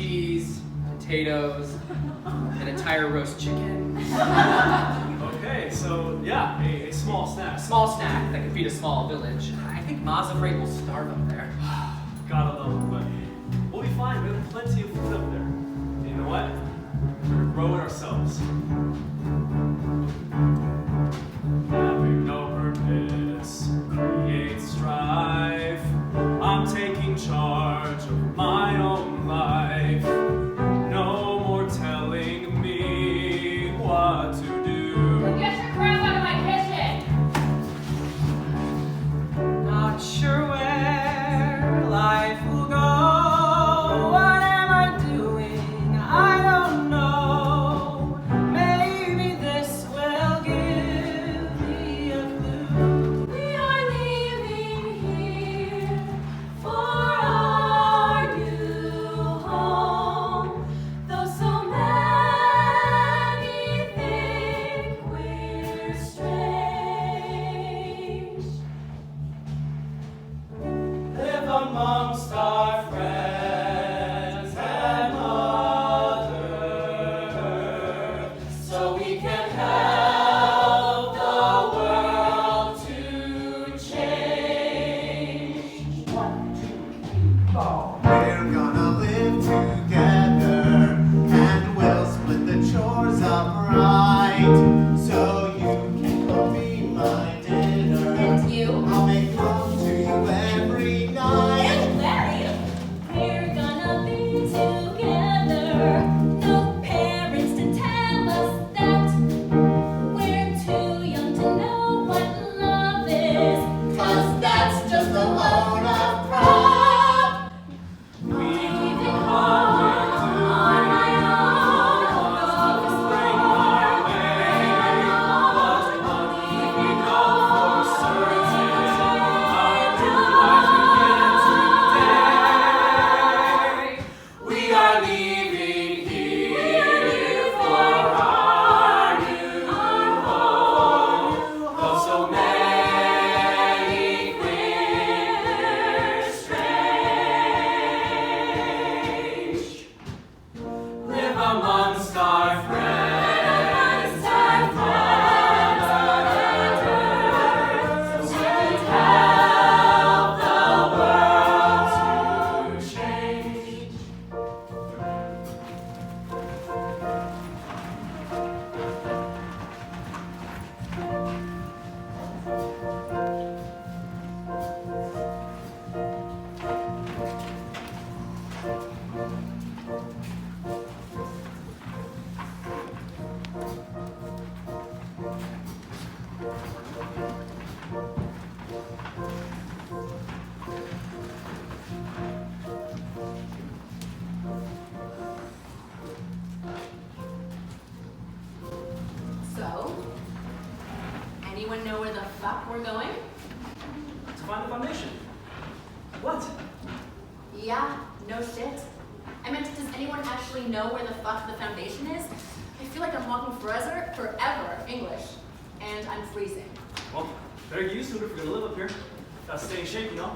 cheese, potatoes, an entire roast chicken. Okay, so yeah, a small snack. A small snack that could feed a small village. I think Ma's afraid we'll starve up there. Gotta love it, but we'll be fine. We have plenty of food up there. And you know what? We're growing ourselves. Having no purpose creates strife. I'm taking charge of my own life. No more telling me what to do. Get your crap out of my kitchen! Not sure where life will go. What am I doing? I don't know. Maybe this will give me a clue. We are leaving here for our new home. Though so many think we're strange. Live amongst our friends and mother, so we can help the world to change. 1, 2, 3, 4. We're gonna live together and we'll split the chores up right. So you can cook me my dinner. And you? I'll make love to you every night. And Larry, we're gonna be together. No parents to tell us that we're too young to know what love is. 'Cause that's just a load of crap. Leaving home on my own. Going We are leaving here for our new home. Though so many think we're strange. Live amongst our friends and mothers, so we can help the world to change. So, anyone know where the fuck we're going? To find the foundation. What? Yeah, no shit. I meant, does anyone actually know where the fuck the foundation is? I feel like I'm walking forever English, and I'm freezing. Well, better get used to it if we're gonna live up here. Gotta stay in shape, you know?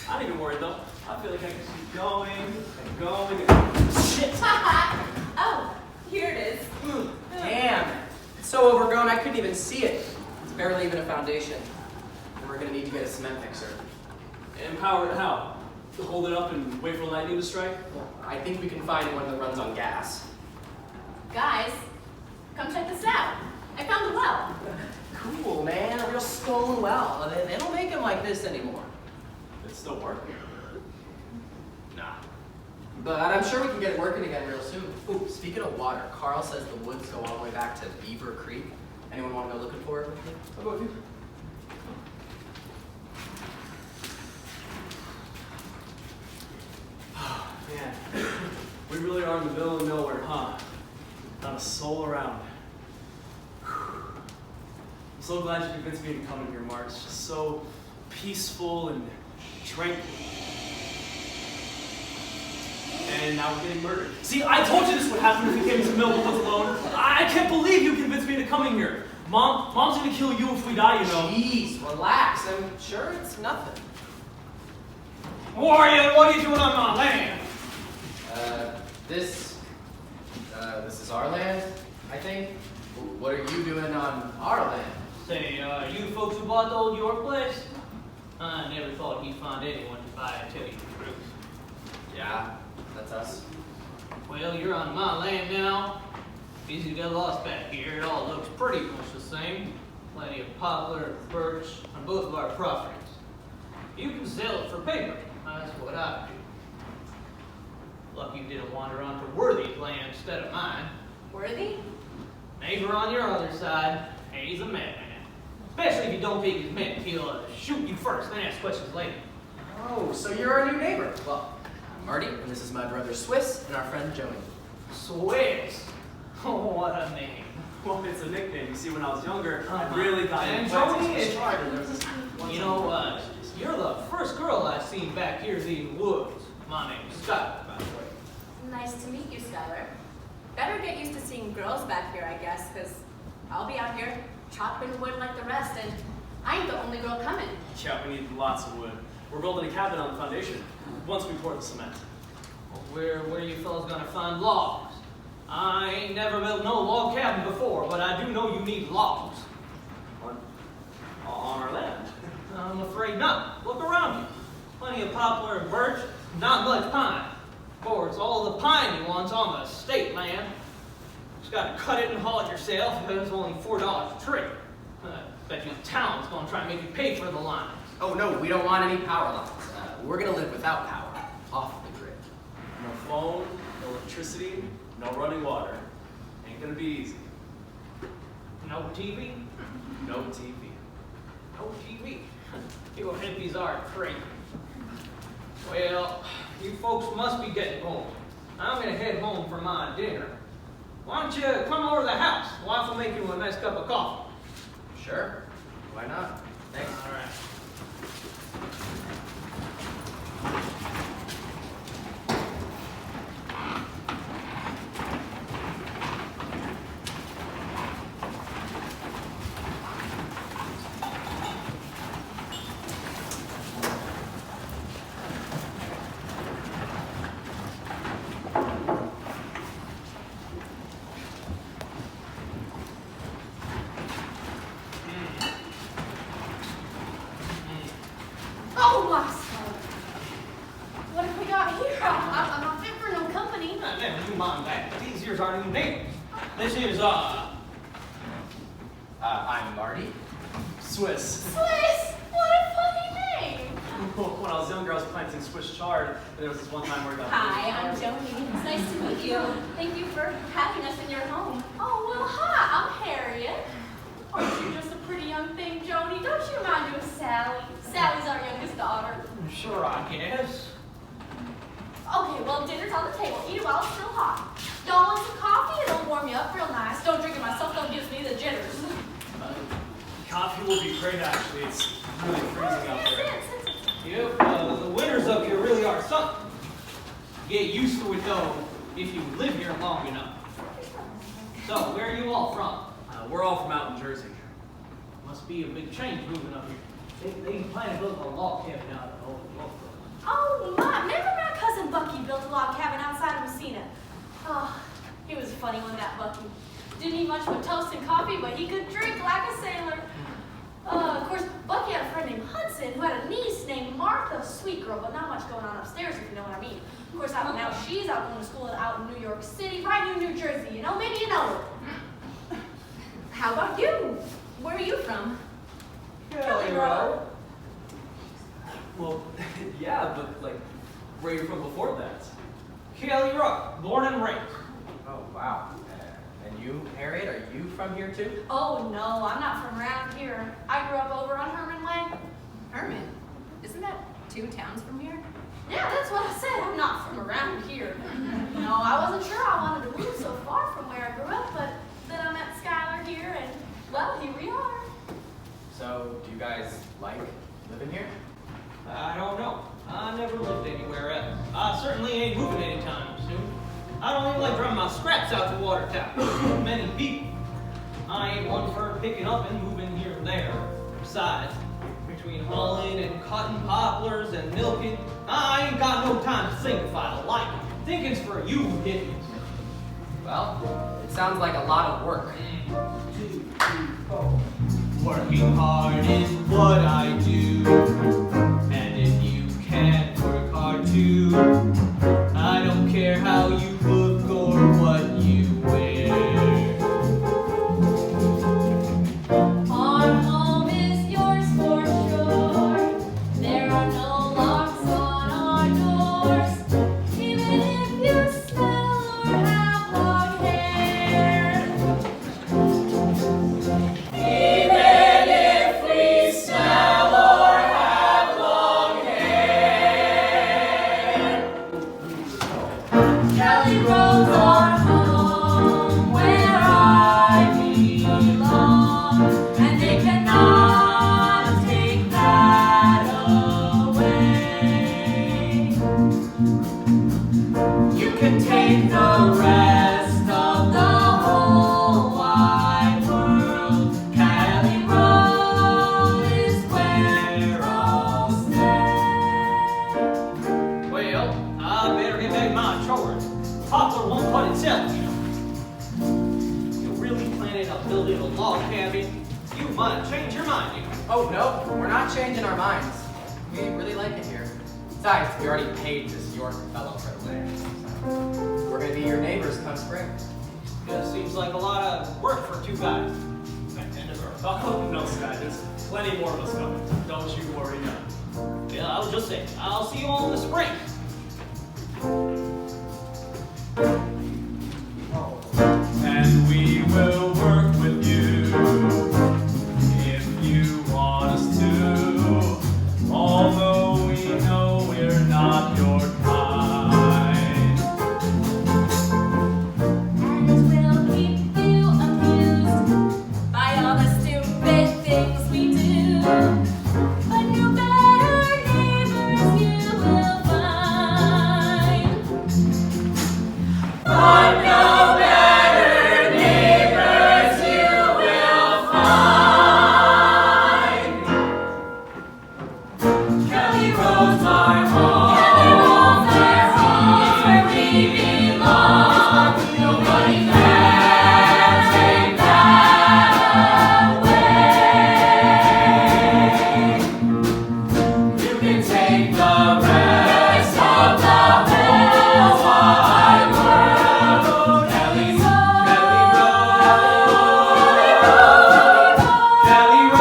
I ain't even worried though. I feel like I can keep going and going and shit! Oh, here it is. Damn. It's so overgrown I couldn't even see it. It's barely even a foundation. And we're gonna need to get a cement mixer. Empowered how? To hold it up and wait for lightning to strike? Well, I think we can find one that runs on gas. Guys, come check this out. I found a well. Cool, man. A real stone well. They don't make them like this anymore. It still work? Nah. But I'm sure we can get it working again real soon. Ooh, speaking of water, Carl says the woods go all the way back to Beaver Creek. Anyone want to go looking for it with me? How about you? Man, we really are in the middle of nowhere, huh? Not a soul around. I'm so glad you convinced me to come in here, Mark. It's just so peaceful and tranquil. And now we're getting murdered. See, I told you this would happen if we came to Millwoods alone. I can't believe you convinced me to come in here. Mom's gonna kill you if we die, you know. Jeez, relax. I'm sure it's nothing. What are you doing on my land? This is our land, I think. What are you doing on our land? Say, you folks who bought the old York place? I never thought he'd find anyone to buy it, tell you the truth. Yeah, that's us. Well, you're on my land now. Easy to get lost back here. It all looks pretty much the same. Plenty of poplar and birch on both of our properties. You can sell it for paper. That's what I do. Lucky you didn't wander onto Worthy's land instead of mine. Worthy? Neighbor on your other side, he's a madman. Especially if you don't take his men. He'll shoot you first, then ask questions later. Oh, so you're our new neighbor. Well, I'm Marty, and this is my brother Swiss and our friend Jalene. Swiss? Oh, what a name. Well, it's a nickname. You see, when I was younger, I Uh-huh. really got And into Jody Swiss is- chard, and there was this one You know, you're the first girl I've seen back here in the woods. My name's Scott, by the way. Nice to meet you, Skylar. Better get used to seeing girls back here, I guess, because I'll be out here chopping wood like the rest, and I ain't the only girl coming. Yeah, we need lots of wood. We're building a cabin on the foundation once we pour the cement. Well, where you fellas gonna find logs? I ain't never built no log cabin before, but I do know you need logs. On our land. I'm afraid not. Look around you. Plenty of poplar and birch, not much pine. Of course, all the pine you want's on the state land. Just gotta cut it and haul it yourself, but it's only $4 a tree. Bet you the town's gonna try and make you pay for the lines. Oh no, we don't want any power lines. We're gonna live without power, off the grid. No phone, no electricity, no running water. Ain't gonna be easy. No TV? No TV. No TV. You hippies are crazy. Well, you folks must be getting home. I'm gonna head home for my dinner. Why don't you come over to the house? Wife will make you a nice cup of coffee. Sure, why not? Thanks. All right. Oh, my son. What have we got here? I'm not fit for no company. Never you mind that. These yours aren't even neighbors. This is, I'm Marty. Swiss. Swiss! What a funny name! When I was younger, I was planting Swiss chard, and there was this one time where I got. Hi, I'm Joni. It's nice to meet you. Thank you for having us in your home. Oh, well, hi, I'm Harriet. Aren't you just a pretty young thing, Joni? Don't you mind doing Sally? Sally's our youngest daughter. sure, I guess. Okay, well, dinner's on the table. Eat it while it's still hot. Y'all want some coffee? It'll warm you up real nice. Don't drink it myself, don't gives me the jitters. Coffee will be great, actually. It's really freezing out there. Yep, the winters up here really are something. Get used to it, though, if you live here long enough. So, where are you all from? We're all from out in Jersey. Must be a big change moving up here. They plan to build a log cabin out of the old York. Oh, my. Remember my cousin Bucky built a log cabin outside of Messina? Oh, he was a funny one, that Bucky. Didn't eat much but toast and coffee, but he could drink like a sailor. Of course, Bucky had a friend named Hudson who had a niece named Martha, sweet girl, but not much going on upstairs, if you know what I mean. Of course, now she's out going to school out in New York City, right near New Jersey, you know? Maybe you know her. How about you? Where are you from? Kelly Road. Well, yeah, but like, where you from before that? Kelly Rock, born and raised. Oh, wow. And you, Harriet, are you from here too? Oh, no, I'm not from around here. I grew up over on Herman Way. Herman? Isn't that 2 towns from here? Yeah, that's what I said. I'm not from around here. No, I wasn't sure I wanted to move so far from where I grew up, but then I met Skylar here, and, well, here we are. So, do you guys like living here? I don't know. I never lived anywhere else. I certainly ain't moving anytime soon. I don't even like driving my scraps out to Watertown. Too many people. I ain't one for picking up and moving here and there. Besides, between hauling and cutting poplars and milking, I ain't got no time to sing if I like it. Thinking's for you hippies. Well, it sounds like a lot of work. 1, 2, 3, 4. Working hard is what I do. And if you can't work hard too, I don't care how you look or what you wear. Our home is yours for sure. There are no locks on our doors. Even if you smell or have long hair. Even if we smell or have long hair. Kelly Roads are home where I belong, and they cannot take that away. You can take the rest of the whole wide world. Kelly Road is where I'll stay. Well, I better get back to my chores. Poplar won't cut itself. You really planning on building a log cabin? You might change your mind, you. Oh, no, we're not changing our minds. We really like it here. Besides, we already paid this York fellow for the land. So we're gonna be your neighbors come spring. It seems like a lot of work for two guys. Oh, no, Sky, there's plenty more of us coming. Don't you worry now. Yeah, I was just saying, I'll see you all in the spring. And we will work with you if you want us to. Although we know we're not your kind. And we'll keep you amused by all the stupid things we do. But no better neighbors you will find. But no better neighbors you will find. Kelly Road's our home. Kelly Road's our home. It's where we belong. Nobody can take that away. You can take the rest of the whole wide world. Kelly Road, Kelly Road, Kelly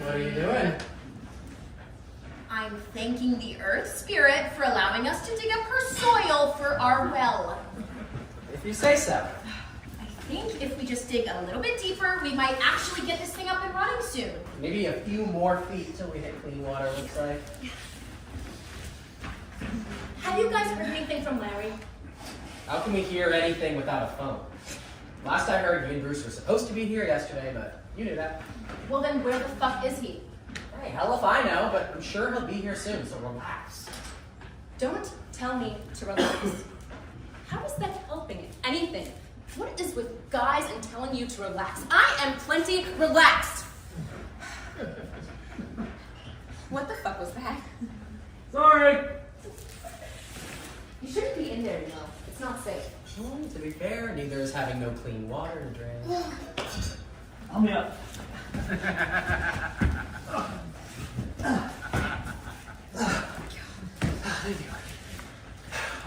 What are you doing? I'm thanking the Earth Spirit for allowing us to dig up her soil for our well. If you say so. I think if we just dig a little bit deeper, we might actually get this thing up and running soon. Maybe a few more feet till we hit clean water, looks like. Have you guys heard anything from Larry? How can we hear anything without a phone? Last I heard, you and Bruce were supposed to be here yesterday, but you knew that. Well, then where the fuck is he? Hey, hell if I know, but I'm sure he'll be here soon, so relax. Don't tell me to relax. How is that helping anything? What is with guys and telling you to relax? I am plenty relaxed. What the fuck was that? Sorry. You shouldn't be in there, you know. It's not safe. Well, to be fair, neither is having no clean water to drink. Help me up.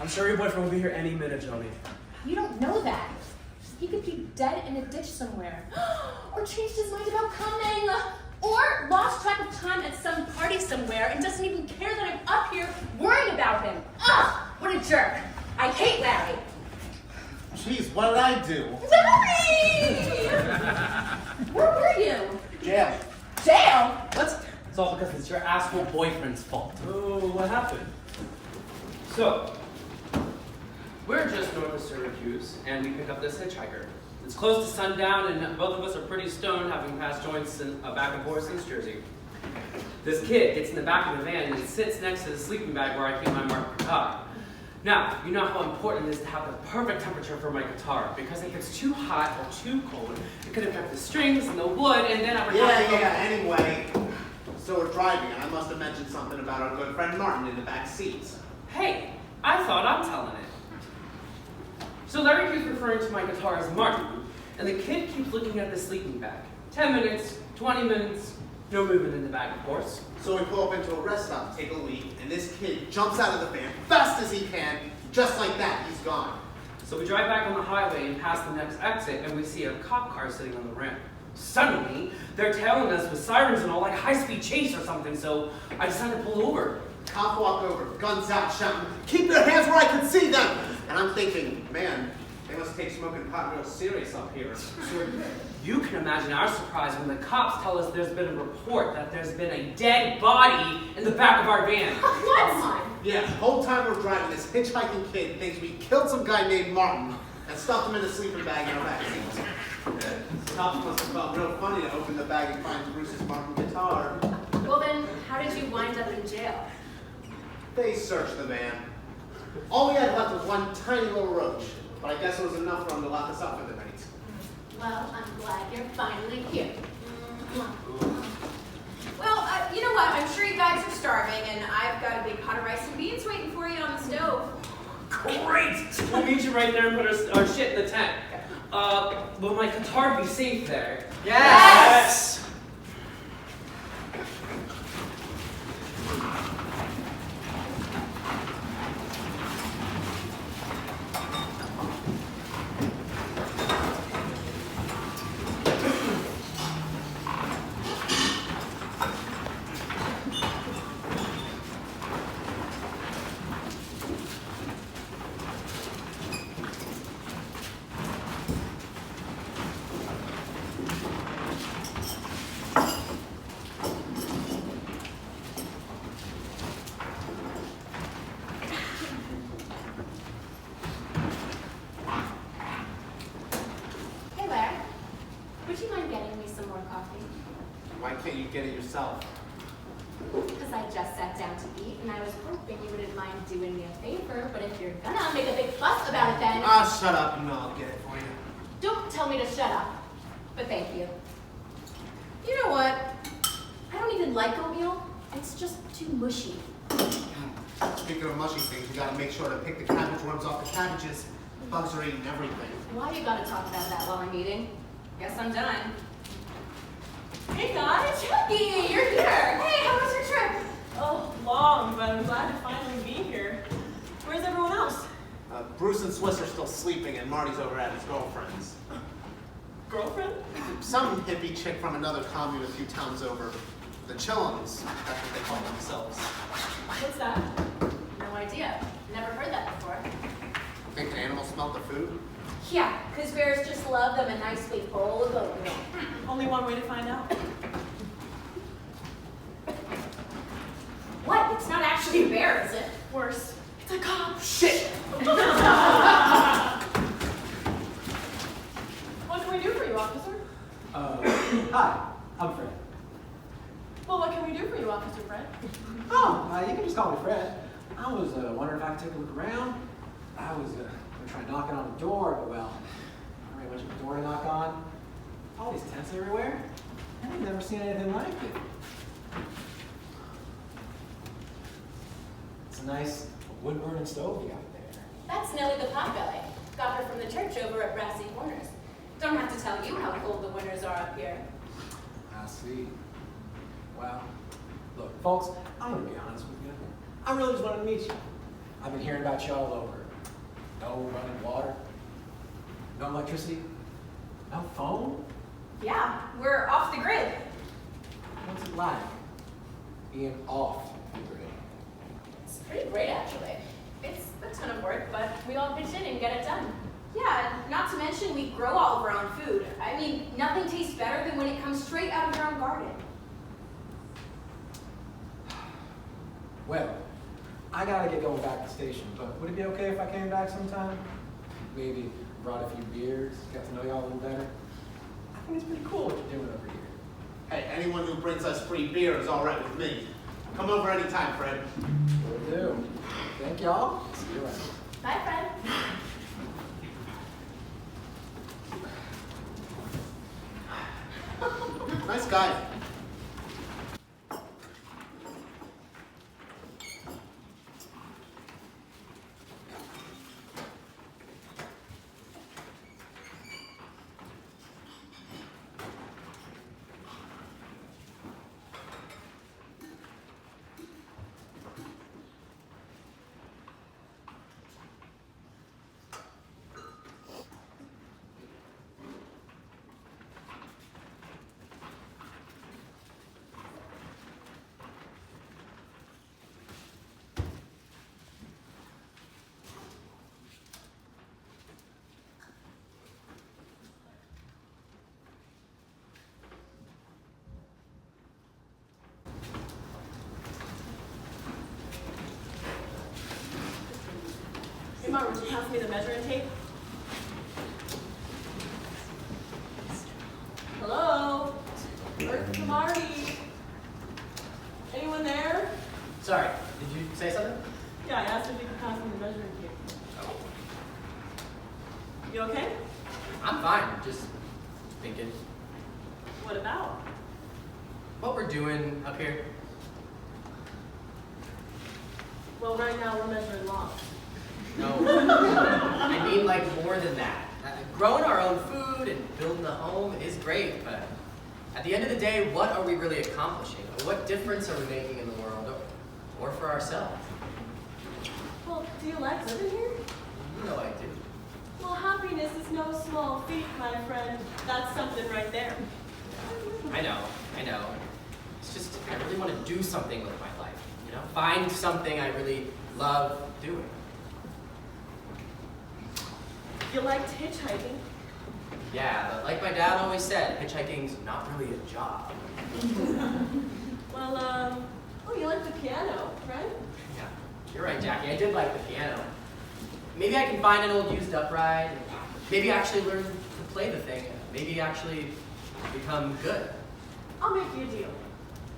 I'm sure your boyfriend will be here any minute, Joni. You don't know that. He could be dead in a ditch somewhere. Or changed his mind about coming. Or lost track of time at some party somewhere and doesn't even care that I'm up here worrying about him. Ugh, what a jerk. I hate Larry. Jeez, what did I do? Larry! Where were you? Jail. Jail? It's all because it's your asshole boyfriend's fault. Oh, what happened? So, we're just north of Syracuse, and we pick up this hitchhiker. It's close to sundown, and both of us are pretty stoned, having passed joints back and forth since Jersey. This kid gets in the back of the van and sits next to the sleeping bag where I keep my Marty guitar. Now, you know how important it is to have the perfect temperature for my guitar, because if it's too hot or too cold, it could affect the strings and the wood, and then I would have to... Yeah, anyway. So we're driving, and I must have mentioned something about our good friend Martin in the back seats. Hey, I thought I'm telling it. So Larry keeps referring to my guitar as Marty, and the kid keeps looking at the sleeping bag. 10 minutes, 20 minutes, no movement in the bag, of course. So we pull up into a rest stop, take a leak, and this kid jumps out of the van fast as he can. Just like that, he's gone. So we drive back on the highway and pass the next exit, and we see a cop car sitting on the ramp. Suddenly, they're tailing us with sirens and all, like a high-speed chase or something, so I decided to pull over. Cop walked over, guns out, shouting, "Keep your hands where I can see them!" And I'm thinking, man, they must take smoking pot real serious up here. So you can imagine our surprise when the cops tell us there's been a report that there's been a dead body in the back of our van. What? Yeah, the whole time we're driving, this hitchhiking kid thinks we killed some guy named Martin and stuffed him in a sleeping bag in our back seats. Cops must have felt real funny to open the bag and find Bruce's Martin guitar. Well then, how did you wind up in jail? They searched the van. All we had left was one tiny little roach, but I guess it was enough for them to lock us up for the night. Well, I'm glad you're finally here. Well, you know what? I'm sure you guys are starving, and I've got a big pot of rice and beans waiting for you on the stove. Great! We'll meet you right there and put our shit in the tent. Will my guitar be safe there? Yes! Hey, Larry. Would you mind getting me some more coffee? Why can't you get it yourself? Because I just sat down to eat, and I was hoping you wouldn't mind doing me a favor, but if you're gonna make a big fuss about it then... Ah, shut up. You know I'll get it for you. Don't tell me to shut up. But thank you. You know what? I don't even like oatmeal. It's just too mushy. Speaking of mushy things, you gotta make sure to pick the cabbage worms off the cabbages. Bugs are eating everything. Why you gotta talk about that while I'm eating? Guess I'm done. Hey guys, Chucky, you're here. Hey, how was your trip? Oh, long, but I'm glad to finally be here. Where's everyone else? Bruce and Swiss are still sleeping, and Marty's over at his girlfriend's. Girlfriend? Some hippie chick from another commune a few towns over. The Chillums, that's what they call themselves. What's that? No idea. Never heard that before. Think the animals smelled the food? Yeah, because bears just love them a nice big bowl of oatmeal. Only one way to find out. What? It's not actually a bear, is it? Worse. It's a cop. Shit! What can we do for you, officer? Hi, I'm Fred. Well, what can we do for you, Officer Fred? Oh, you can just call me Fred. I was wondering if I could take a look around. I was gonna try knocking on the door, but well, not really much of a door to knock on. All these tents everywhere. I've never seen anything like it. It's a nice wood-burning stove you got there. That's Nellie the Potbelly. Got her from the church over at Brassy Corners. Don't have to tell you how cold the winters are up here. I see. Well, look, folks, I'm gonna be honest with you. I really just wanted to meet you. I've been hearing about you all over. No running water, no electricity, no phone. Yeah, we're off the grid. What's it like being off the grid? It's pretty great, actually. It's a ton of work, but we all pitch in and get it done. Yeah, not to mention we grow all of our own food. I mean, nothing tastes better than when it comes straight out of your own garden. Well, I gotta get going back to the station, but would it be okay if I came back sometime? Maybe brought a few beers, got to know y'all a little better. I think it's pretty cool what you're doing over here. Hey, anyone who brings us free beer is all right with me. Come over anytime, Fred. Will do. Thank y'all. See you around. Bye, Fred. Nice guy. Hey, Marty, would you pass me the measuring tape? Hello? Where's Marty? Anyone there? Sorry, did you say something? Yeah, I asked if you could pass me the measuring tape. Oh. You okay? I'm fine, just thinking What about? what we're doing up here. Well, right now we're measuring logs. No, I mean like more than that. Growing our own food and building a home is great, but at the end of the day, what are we really accomplishing? What difference are we making in the world, or for ourselves? Well, do you like living here? You know I do. Well, happiness is no small feat, my friend. That's something right there. I know. It's just, I really want to do something with my life, you know? Find something I really love doing. You liked hitchhiking. Yeah, but like my dad always said, hitchhiking's not really a job. Well, oh, you like the piano, right? Yeah, you're right, Jackie. I did like the piano. Maybe I can find an old used upright, and maybe actually learn to play the thing. Maybe actually become good. I'll make you a deal.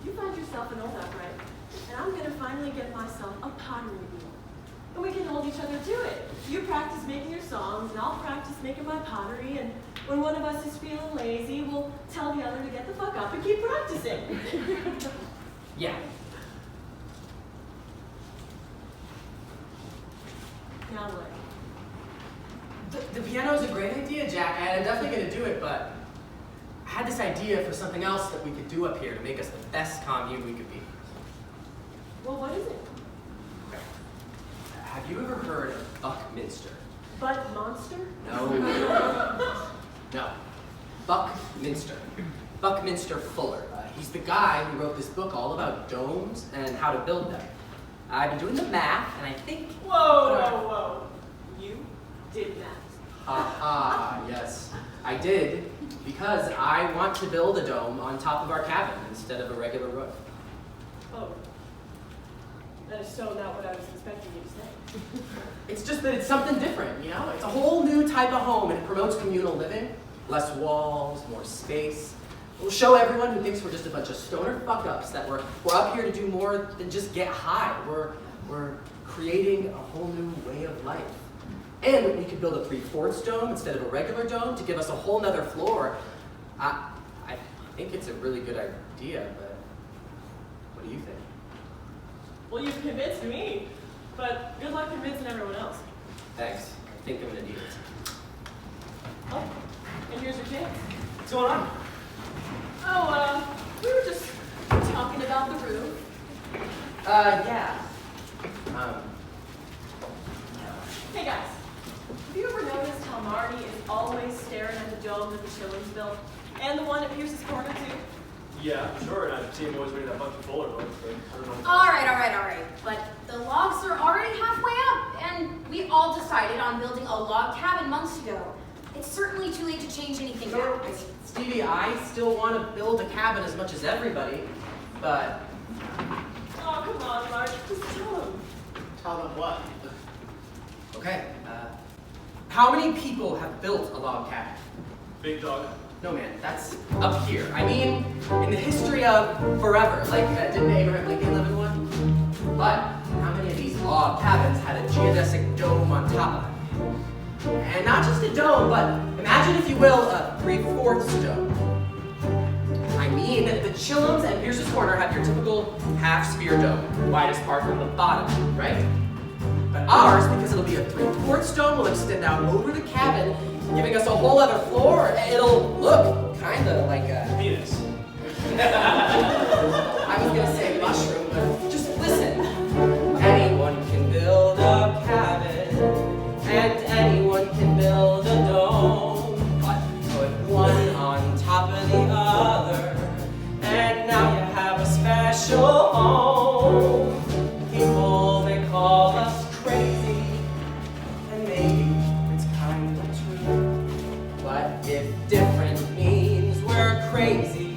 You find yourself an old upright, and I'm gonna finally get myself a pottery wheel. And we can hold each other to it. You practice making your songs, and I'll practice making my pottery, and when one of us is feeling lazy, we'll tell the other to get the fuck up and keep practicing. Yeah. Now what? The piano's a great idea, Jack, and I'm definitely going to do it, but I had this idea for something else that we could do up here to make us the best commune we could be. Well, what is it? Okay. Have you ever heard of Buckminster? Butt monster? No. No. Buckminster. Buckminster Fuller. He's the guy who wrote this book all about domes and how to build them. I've been doing the math, and I think... Whoa. You did that. Yes. I did, because I want to build a dome on top of our cabin instead of a regular roof. Oh. That is so not what I was expecting you to say. It's just that it's something different, you know? It's a whole new type of home, and it promotes communal living. Less walls, more space. We'll show everyone who thinks we're just a bunch of stoner fuck-ups that we're up here to do more than just get high. We're creating a whole new way of life. And we could build a 3/4 dome instead of a regular dome to give us a whole nother floor. I think it's a really good idea, but what do you think? Well, you've convinced me, but good luck convincing everyone else. Thanks. I think I'm gonna need it. Oh, and here's your chance. What's going on? Oh, we were just talking about the roof. Yeah. Hey guys, have you ever noticed how Marty is always staring at the dome that the Shillings built? And the one at Pierce's Corner too? Yeah, sure, and I see him always reading that bunch of bowler books, but I don't know. All right. But the logs are already halfway up, and we all decided on building a log cabin months ago. It's certainly too late to change anything now. Stevie, I still want to build a cabin as much as everybody, but Oh, come on, Marty. Just tell him. Tell them what? okay. How many people have built a log cabin? Big dog. No, man, that's up here. I mean, in the history of forever. Like, didn't Abraham Lincoln live in one? But how many of these log cabins had a geodesic dome on top of it? And not just a dome, but imagine, if you will, a 3/4 dome. I mean, the Chillums and Pierce's Corner have your typical half-sphere dome, widest part from the bottom, right? But ours, because it'll be a 3/4 dome, will extend out over the cabin, giving us a whole other floor. It'll look kinda like a... Penis. I was gonna say mushroom, but just listen. Anyone can build a cabin, and anyone can build a dome. But put one on top of the other, and now you have a special home. People, they call us crazy, and maybe it's kind of true. But if different means we're crazy,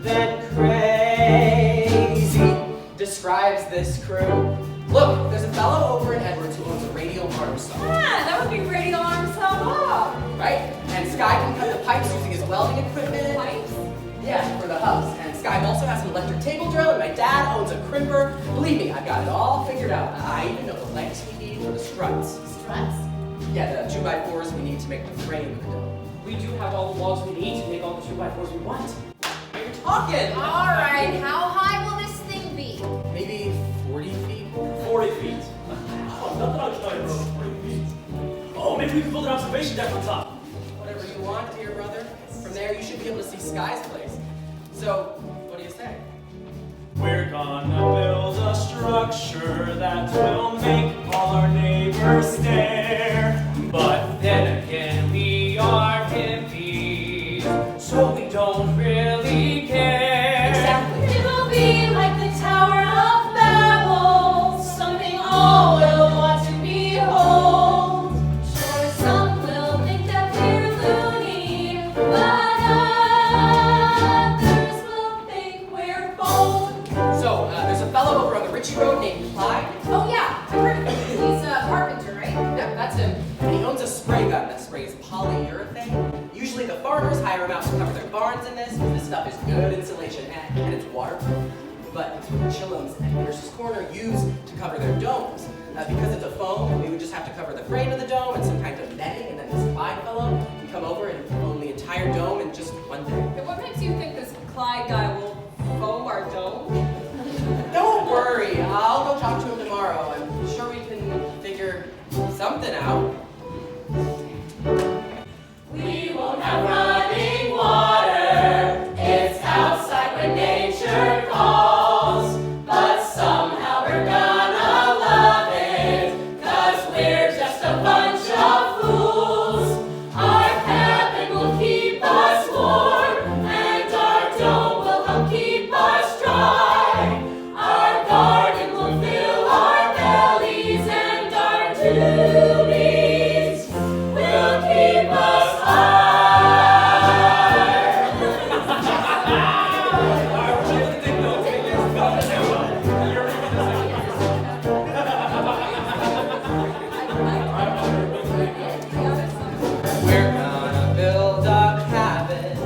then crazy describes this crew. Look, there's a fellow over in Edwards who owns a radio arm saw, Yeah, that would be radio arm saw Bob. right? And Sky can cut the pipes using his welding equipment. Pipes? Yeah, for the hubs. And Sky also has an electric table drill, and my dad owns a crimper. Believe me, I've got it all figured out. I even know the lengths we need for the struts. Struts? Yeah, the 2x4s we need to make the frame of the dome. We do have all the logs we need to make all the 2x4s we want. You're talking! All right, how high will this thing be? Maybe 40 feet? 40 feet. Oh, nothing on giant road 40 feet. Oh, maybe we can build an observation deck on top. Whatever you want, dear brother. From there, you should be able to see Sky's place. So, what do you say? We're gonna build a structure that will make all our neighbors stare. But then again, we are hippies, so we don't really care. Exactly. It'll be like the Tower of Babel, something all will want to behold. Sure, some will think that we're loony, but others will think we're bold. So, there's a fellow over on the Ritchie Road named Clyde. Oh yeah, I've heard of him. He's a carpenter, right? Yep, that's him. And he owns a spray gun that sprays polyurethane. Usually the farmers hire him out to cover their barns in this, because this stuff is good insulation and it's waterproof. But it's what the Chillums and Pierce's Corner use to cover their domes. Because it's a foam, we would just have to cover the frame of the dome and some kind of netting, and then this fine fellow can come over and foam the entire dome in just one day. And what makes you think this Clyde guy will foam our dome? Don't worry, I'll go talk to him tomorrow. I'm sure we can figure something out. We won't have running water. It's outside when nature calls. But somehow we're gonna love it, 'cause we're just a bunch of fools. Our cabin will keep us warm, and our dome will help keep us dry. Our garden will fill our bellies, and our doobies will keep us high. We're gonna build a cabin,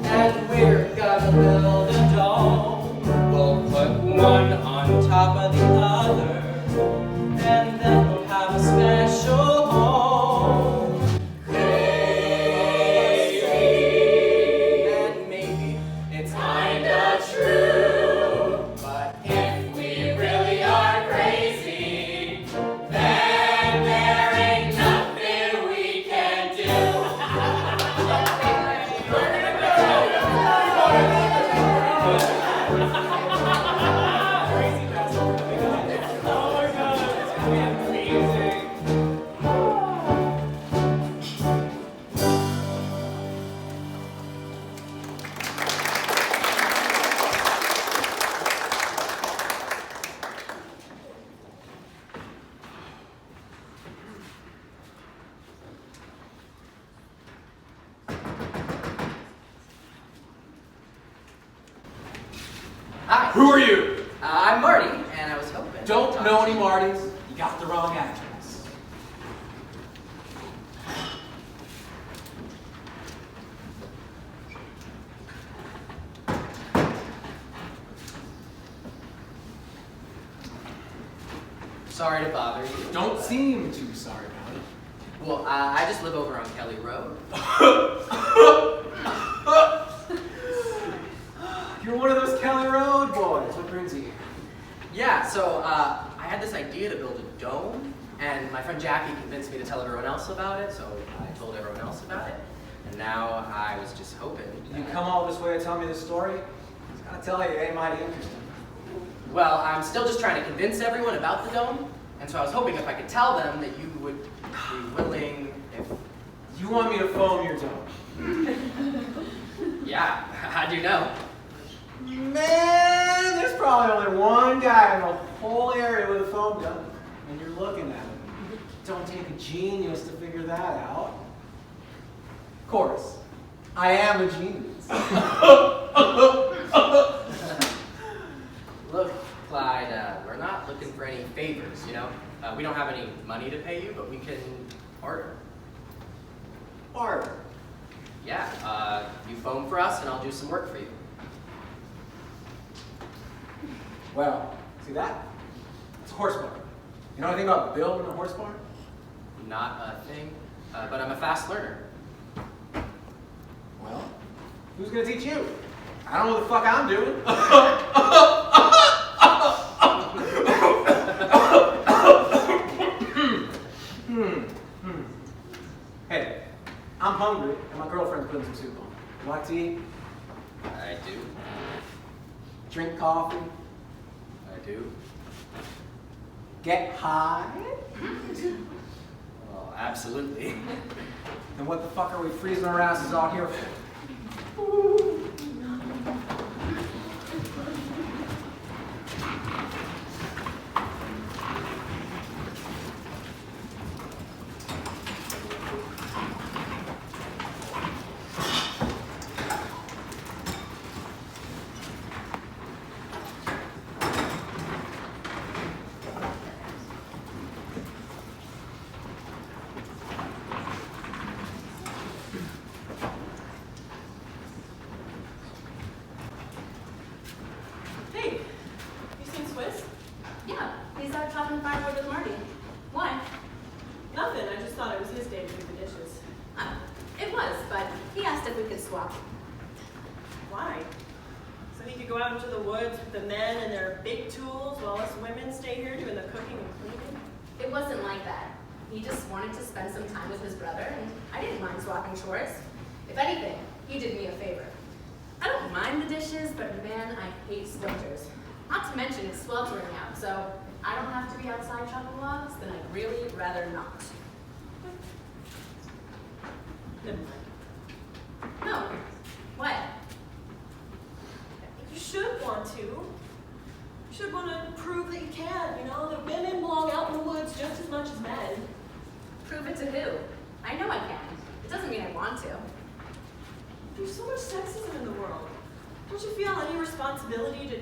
and we're gonna build a dome. We'll put one on top of the other, and then we'll have a special home. Crazy, and maybe it's Kinda true. but If we really are crazy, then there ain't nothing we can do. Oh my god, it's gonna be amazing. Hi. Who are you? I'm Marty, and I was hoping. Don't know any Martys. You got the wrong address. Sorry to bother you. Don't seem too sorry about it. Well, I just live over on Kelly Road. You're one of those Kelly Road boys. What brings you here? Yeah, so I had this idea to build a dome, and my friend Jackie convinced me to tell everyone else about it, so I told everyone else about it. And now I was just hoping. You come all this way to tell me this story? I was gonna tell you, it ain't mighty interesting. Well, I'm still just trying to convince everyone about the dome, and so I was hoping if I could tell them that you would be willing if... You want me to foam your dome? Yeah, how'd you know? Man, there's probably only one guy in the whole area with a foam gun, and you're looking at him. Don't take a genius to figure that out. Of course, I am a genius. Look, Clyde, we're not looking for any favors, you know? We don't have any money to pay you, but we can barter. Barter. Yeah, you foam for us and I'll do some work for you. Well, see that? It's a horse barn. You know anything about building a horse barn? Not a thing, but I'm a fast learner. Well, who's gonna teach you? I don't know what the fuck I'm doing. Hey, I'm hungry and my girlfriend's putting some soup on. You like to eat? I do. Drink coffee? I do. Get high? Well, absolutely. Then what the fuck are we freezing our asses out here for? Hey, you seen Swiss? Yeah, he's out chopping firewood with Marty. Why? Nothing, I just thought it was his day to do the dishes. It was, but he asked if we could swap. Why? So he could go out into the woods with the men and their big tools while us women stay here doing the cooking and cleaning? It wasn't like that. He just wanted to spend some time with his brother, and I didn't mind swapping chores. If anything, he did me a favor. I don't mind the dishes, but man, I hate splinters. Not to mention it's sweltering out, so I don't have to be outside chopping logs, then I'd really rather not. Never mind. No. What? You should want to. You should want to prove that you can, you know, that women belong out in the woods just as much as men. Prove it to who? I know I can. It doesn't mean I want to. There's so much sexism in the world. Don't you feel any responsibility to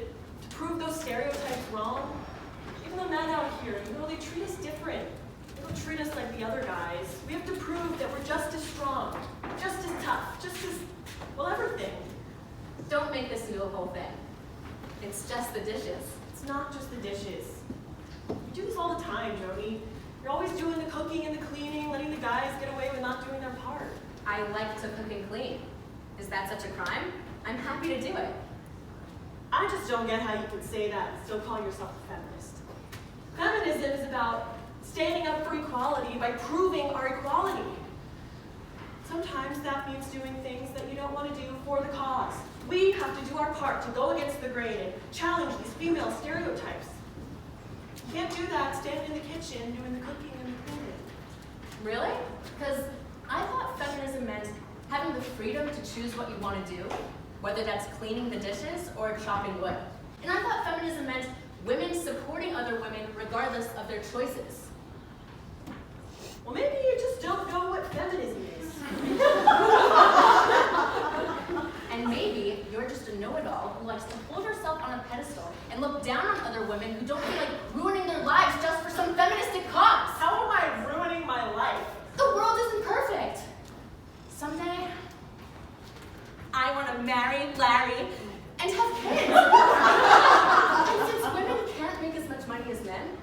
prove those stereotypes wrong? Even the men out here, you know, they treat us different. They don't treat us like the other guys. We have to prove that we're just as strong, just as tough, just as, well, everything. Don't make this into a whole thing. It's just the dishes. It's not just the dishes. You do this all the time, Jody. You're always doing the cooking and the cleaning, letting the guys get away with not doing their part. I like to cook and clean. Is that such a crime? I'm happy to do it. I just don't get how you can say that and still call yourself a feminist. Feminism is about standing up for equality by proving our equality. Sometimes that means doing things that you don't want to do for the cause. We have to do our part to go against the grain and challenge these female stereotypes. You can't do that standing in the kitchen doing the cooking and the cleaning. Really? Because I thought feminism meant having the freedom to choose what you want to do, whether that's cleaning the dishes or chopping wood. And I thought feminism meant women supporting other women regardless of their choices. Well, maybe you just don't know what feminism is. And maybe you're just a a know-it-all who likes to hold herself on a pedestal and look down on other women who don't feel like ruining their lives just for some feministic cause. How am I ruining my life? The world isn't perfect. Someday, I want to marry Larry and have kids. And since women can't make as much money as men,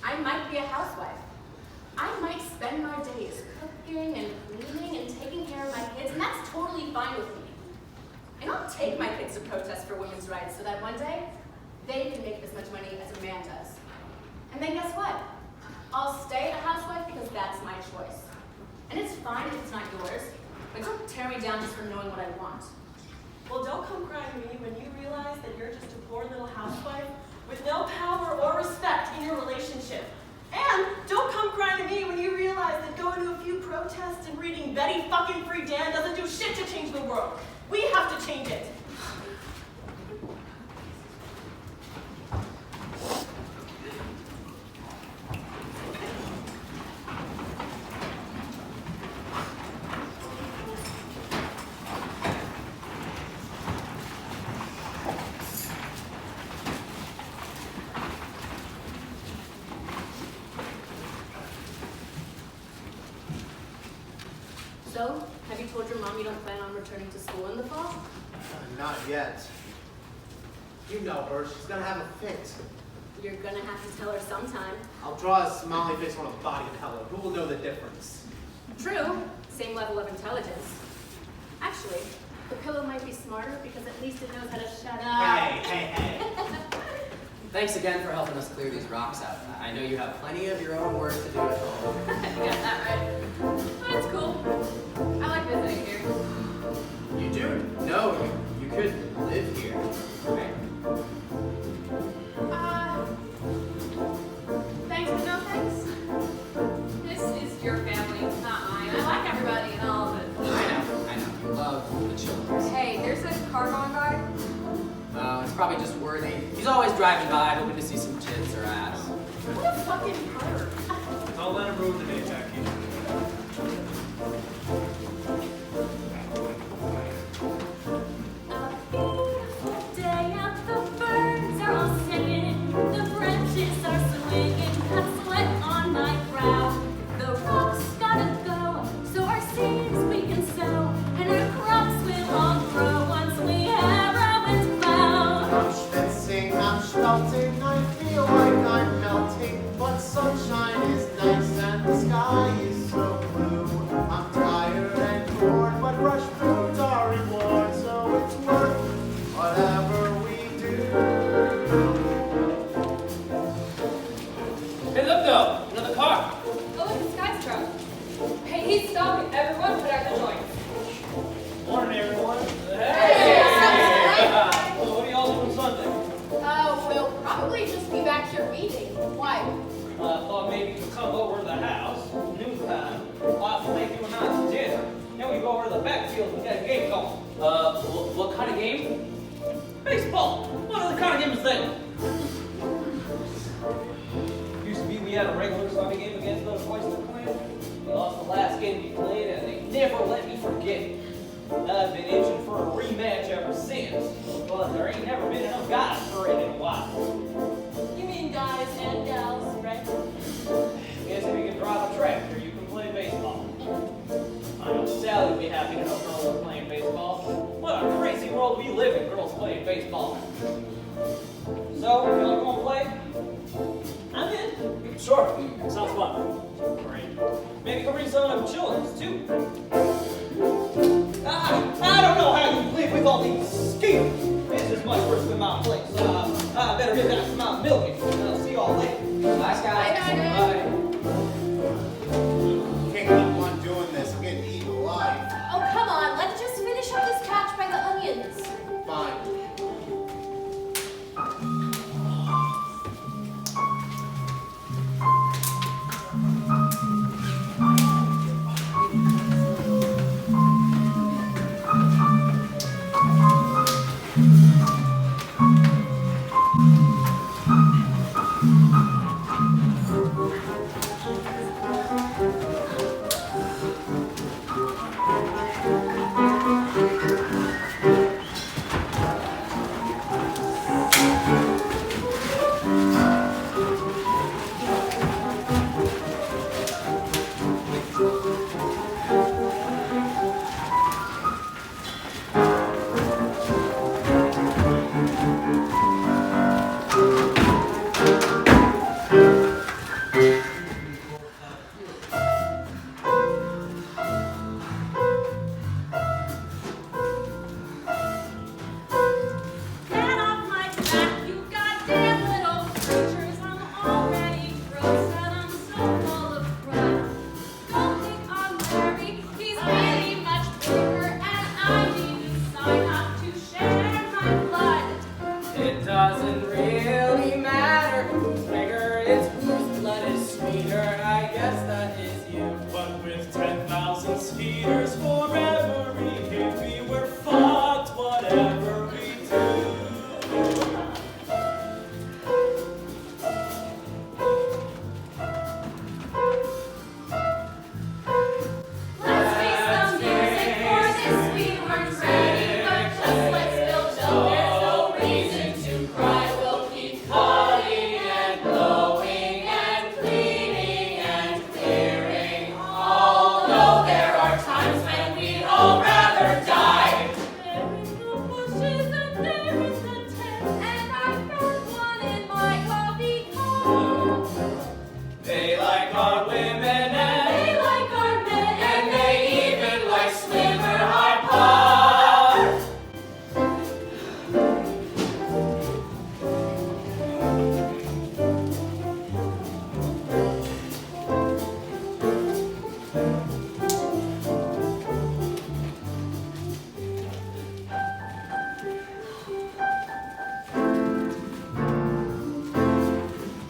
I might be a housewife. I might spend my days cooking and cleaning and taking care of my kids, and that's totally fine with me. And I'll take my kids to protest for women's rights so that one day, they can make as much money as a man does. And then guess what? I'll stay a housewife because that's my choice. And it's fine if it's not yours, but don't tear me down just for knowing what I want. Well, don't come crying to me when you realize that you're just a poor little housewife with no power or respect in your relationship. And don't come crying to me when you realize that going to a few protests and reading Betty fucking Friedan doesn't do shit to change the world. We have to change it. So, have you told your mom you don't plan on returning to school in the fall? Not yet. You know her, she's gonna have a fit. You're gonna have to tell her sometime. I'll draw a smiley face on a body color. Who will know the difference? True, same level of intelligence. Actually, the pillow might be smarter because at least it knows how to shut up. Hey. Thanks again for helping us clear these rocks out. I know you have plenty of your own work to do at home. You got that right. But it's cool. I like visiting here. You do? No, you could live here, right? Thanks but no thanks. This is your family, not mine. I like everybody and all of it. I know. You love the children. Hey, there's a car going by. It's probably just worthy. He's always driving by, hoping to see some tits or ass. What a fucking pervert. Don't let him ruin the day, Jackie. A beautiful day out, the birds are all singing, the branches are swinging, got sweat on my brow. The rocks gotta go, so our seeds we can sow, and our crops will all grow once we harrow and plow. I'm schwitzing, I'm schmelting, I feel like I'm melting, but sunshine is nice and the sky is so blue. I'm tired and bored, but rush foods are reward, so it's worth whatever we do. Hey, look though! Another car! Oh, look, the Sky's truck. Hey, he's stopping. Everyone put out the joints. Morning, everyone. Hey! What are y'all doing Sunday? We'll probably just be back here reading. Why? Thought maybe you'd come over to the house, noontime, while we make you a nice dinner. Then we go over to the backfield and get a game going. What kind of game? Baseball. What other kind of game is that? Used to be we had a regular Sunday game against those Oyster Clan. We lost the last game we played and they never let me forget it. I've been itching for a rematch ever since, but there ain't never been enough guys for it in a while. You mean guys and gals, right? Guess if you can drive a tractor, you can play baseball. I know Sally would be happy to know girls are playing baseball. What a crazy world we live in, girls playing baseball. So, y'all gonna play? I'm in. Sure, sounds fun. Great. Maybe you can bring some of them children, too. I don't know how you live with all these skills. This is much worse than my place. I better get back to my milking. I'll see y'all later. Bye, guys. Bye. Can't keep on doing this, I'm getting eaten alive. Oh, come on. Let's just finish up this patch by the onions. Fine.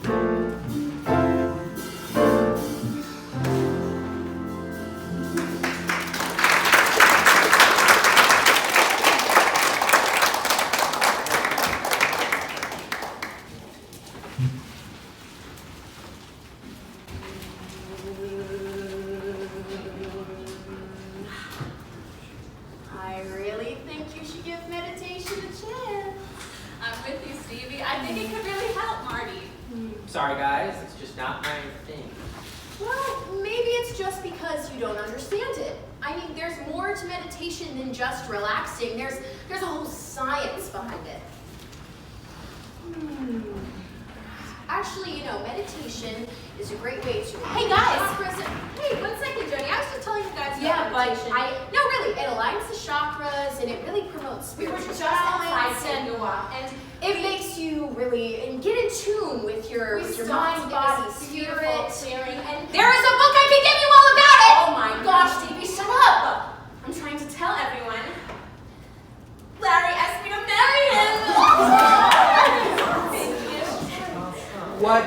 I really think you should give meditation a chance. I'm with you, Stevie. I think it could really help Marty. Sorry guys, it's just not my thing. Well, maybe it's just because you don't understand it. I mean, there's more to meditation than just relaxing. There's a whole science behind it. Actually, you know, meditation is a great way to... Hey, guys! Hey, 1 second, Jody. I was just telling you guys Yeah, about but meditation. no, really, it aligns the chakras and it really promotes We were spiritual just outside balance taking a walk, and it makes you really get in tune with your mind, body, spirit. clearing, and There is a book I can give you all about it! oh my gosh, Stevie, shut up! I'm trying to tell everyone. Larry asked me to marry him. What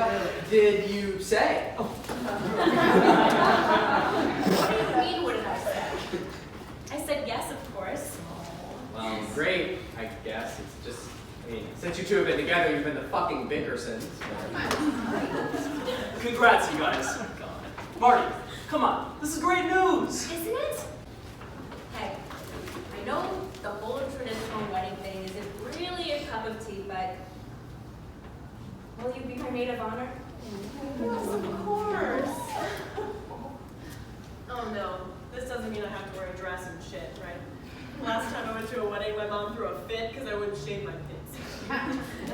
did you say? What do you mean, what did I say? I said yes, of course. Well, great, I guess. It's just, I mean, since you two have been together, you've been the fucking Bickersons. Congrats, you guys. Marty, come on. This is great news. Isn't it? Hey, I know the whole traditional wedding thing isn't really a cup of tea, but will you be my maid of honor? Yes, of course. Oh no, this doesn't mean I have to wear a dress and shit, right? Last time I went to a wedding, my mom threw a fit because I wouldn't shave my pits.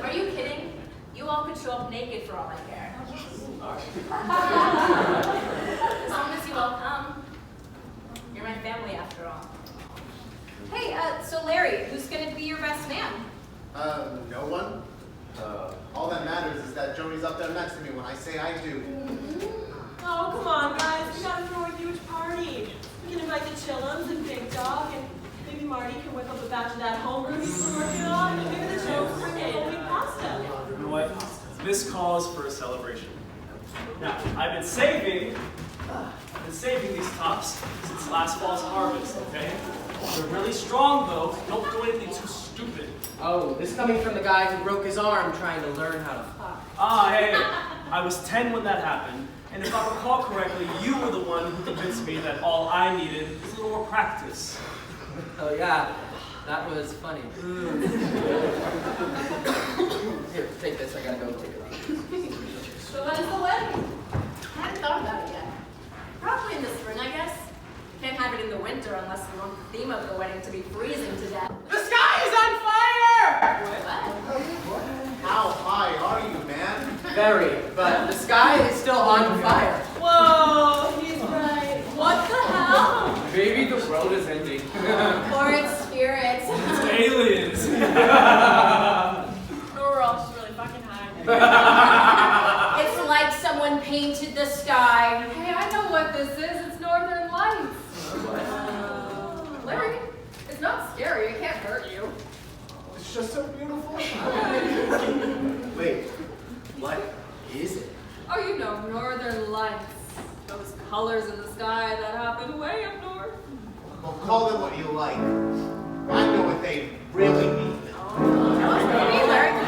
Are you kidding? You all could show up naked for all I care. As long as you all come. You're my family after all. Hey, so Larry, who's gonna be your best man? No one. All that matters is that Joni's up there next to me when I say I do. Oh, come on, guys. We gotta throw a huge party. We can invite the Chillums and Big Dog, and maybe Marty can whip up a batch of that homebrew he's been working on, and maybe the Chillums bring in homemade pasta. You know what? This calls for a celebration. Now, I've been saving these tops since last fall's harvest, okay? They're really strong, though. Don't do anything too stupid. Oh, this coming from the guy who broke his arm trying to learn how to fly. Ah, hey, I was 10 when that happened, and if I recall correctly, you were the one who convinced me that all I needed was a little more practice. Oh yeah, that was funny. Here, take this. I gotta go take it off. So when is the wedding? I hadn't thought about it yet. Probably in the spring, I guess. Can't have it in the winter unless we want the theme of the wedding to be freezing to death. The sky is on fire! How high are you, man? Very, but the sky is still on fire. Whoa, he's right. What the hell? Maybe the world is ending. Or its spirits. It's aliens. We're all just really fucking high. It's like someone painted the sky. Hey, I know what this is. It's Northern Lights. Larry, it's not scary. It can't hurt you. It's just so beautiful. Wait, what is it? Oh, you know, Northern Lights. Those colors in the sky that happen way up north. Well, call them what you like. I know what they really mean. Hey, Larry, come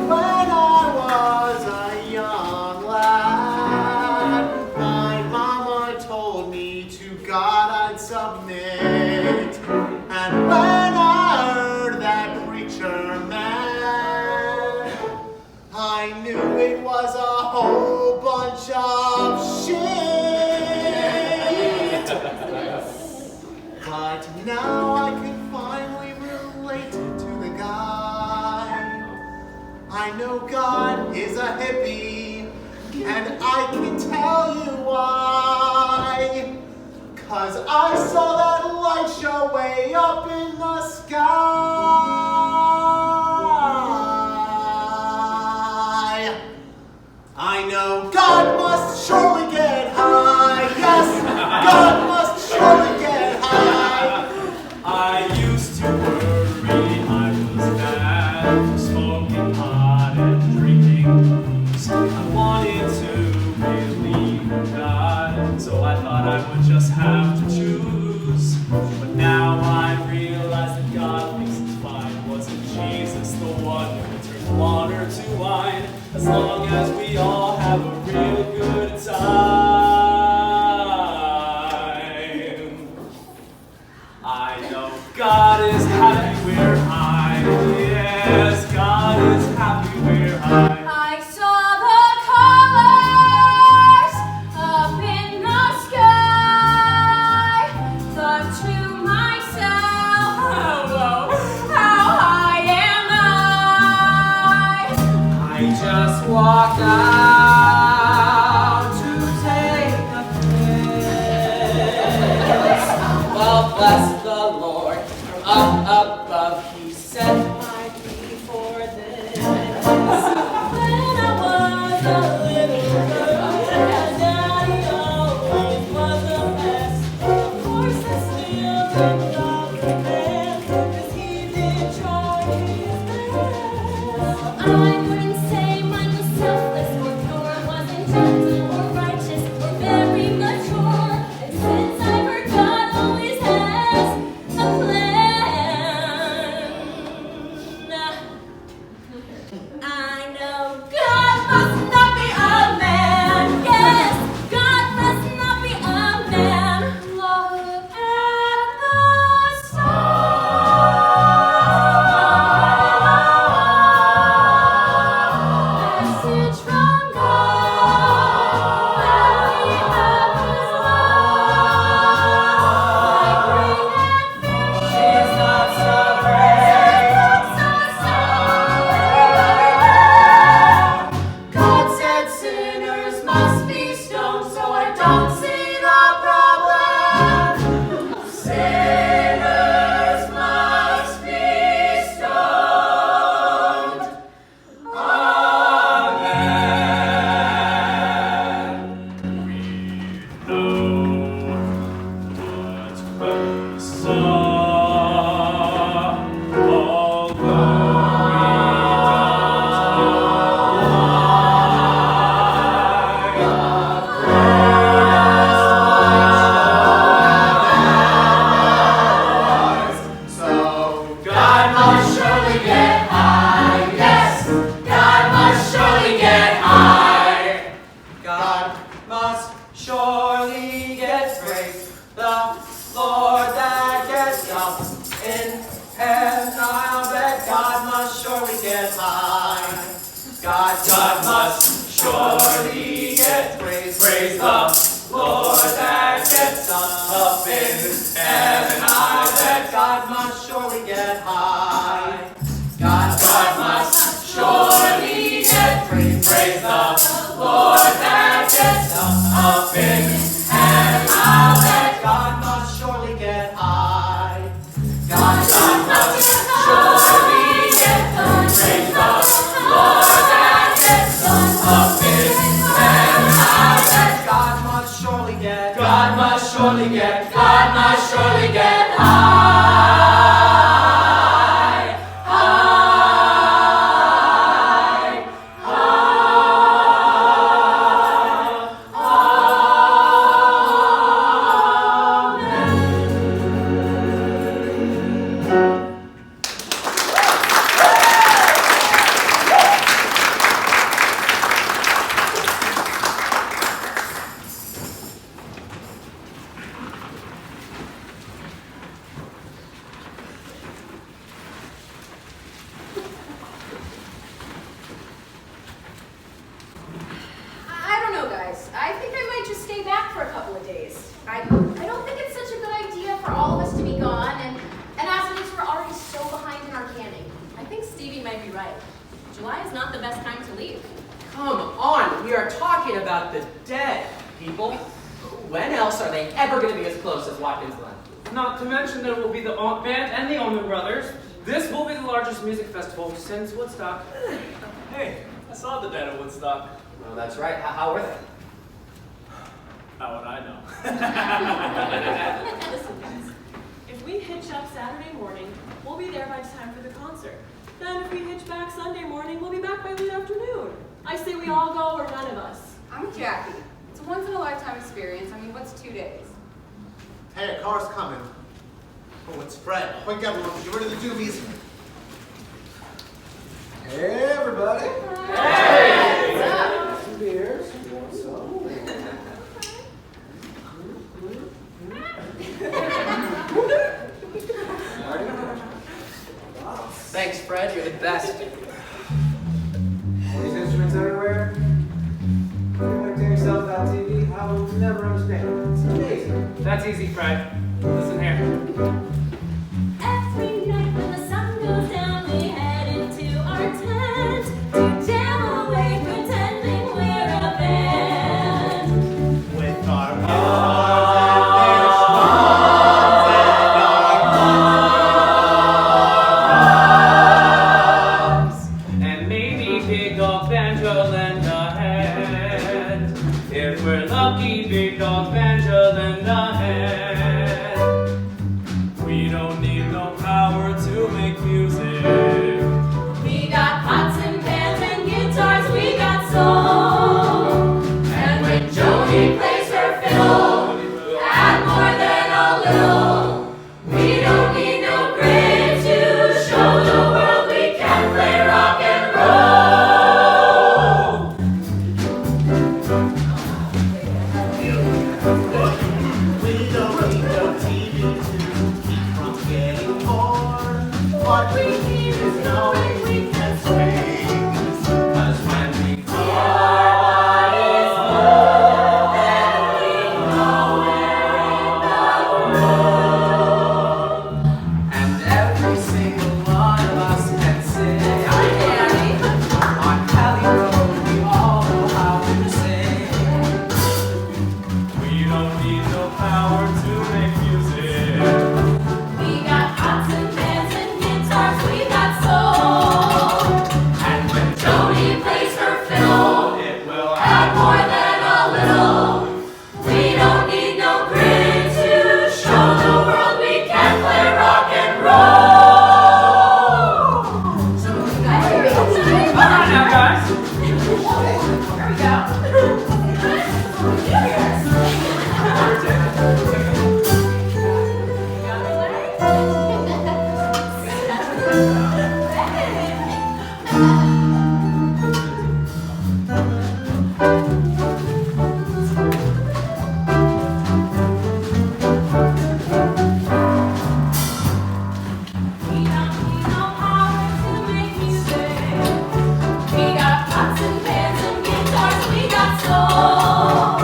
When I was a young lad, my mama told me to God I'd submit. And when I heard that preacher man, I knew it was a whole bunch of shit. But now I can finally relate to the guy. I know God is a hippie, and I can tell you why. 'Cause I saw that light show way up in the sky. I know God must surely get high. Yes, God must surely get high. I used to worry I was bad, smoking as long as we all have a real good time. I know God is happy where I am. Yes, God is happy where I am. I saw the colors up in the sky. Thought to myself, oh, how high am I? I just walked out to take a piss. Well, bless the Lord, from up above he sent my plea for this. When I was a little girl, my daddy always was the best. Of course, I still in love with him, 'cause he did try his best. I wouldn't say mine was selfless, or wasn't gentle or righteous or very mature. And since I've heard God always has a plan, I know God must not be a man. Yes, God must not be a man. Look at the stars. Message from God. When we have His love, like rain and fish. It's not so great. God said sinners must be stoned, so I don't see the problem. Sinners must be stoned. God must surely get high. Yes, God must surely get high. God must surely get praise, the Lord that gets up in heaven. I'll bet God must surely get high. God must surely get praise, praise the Lord that gets up in heaven. I'll bet God must surely get high. God must surely get praise, praise the Lord that gets up in heaven. I'll bet God must surely get high. God must surely get praise the Lord that gets up in heaven. I'll bet God must surely get high. High, I don't know, guys. I think I might just stay back for a couple of days. I don't think it's such a good idea for all of us to be gone, and as it is, we're already so behind in our canning. I think Stevie might be right. July is not the best time to leave. Come on, we are talking about the dead, people. When else are they ever going to be as close as Watkins Glen? Not to mention there will be the band and the Allman Brothers. This will be the largest music festival since Woodstock. Hey, I saw the dead at Woodstock. Well, that's right. How were they? How would I know? Listen, guys. If we hitch up Saturday morning, we'll be there by time for the concert. Then if we hitch back Sunday morning, we'll be back by late afternoon. I say we all go or none of us. I'm with Jackie. It's a once-in-a-lifetime experience. I mean, what's 2 days? Hey, a car's coming. Oh, it's Fred. Quick, everyone, get rid of the doobies. Hey, everybody. Hey! easy, Fred. Listen here. Every night when the sun goes down, we head into our tent to jam away, pretending we're a band. With our And maybe big dog banjo lend a hand. If we're lucky, big dog banjo lend a hand. We don't need no power to make music. We got pots and pans and guitars, we got soul. And when Jody plays her fiddle, add more than a little. We don't need no grade to show the world we can play rock and roll. We don't need no TV to keep from getting bored. What we need is knowing we can swing. 'Cause when we feel our bodies move, then we know we're in the groove. And every single one of us can sing. On Cali Road, we all know how to sing. We don't need no power to make music. We got pots and pans and guitars, we got soul. And when Jody plays her fiddle, it will add more than a little. We don't need no grid to show the world we can play rock and roll. So Come on now, guys. We don't need no power to make music. We got pots and pans and guitars, we got soul.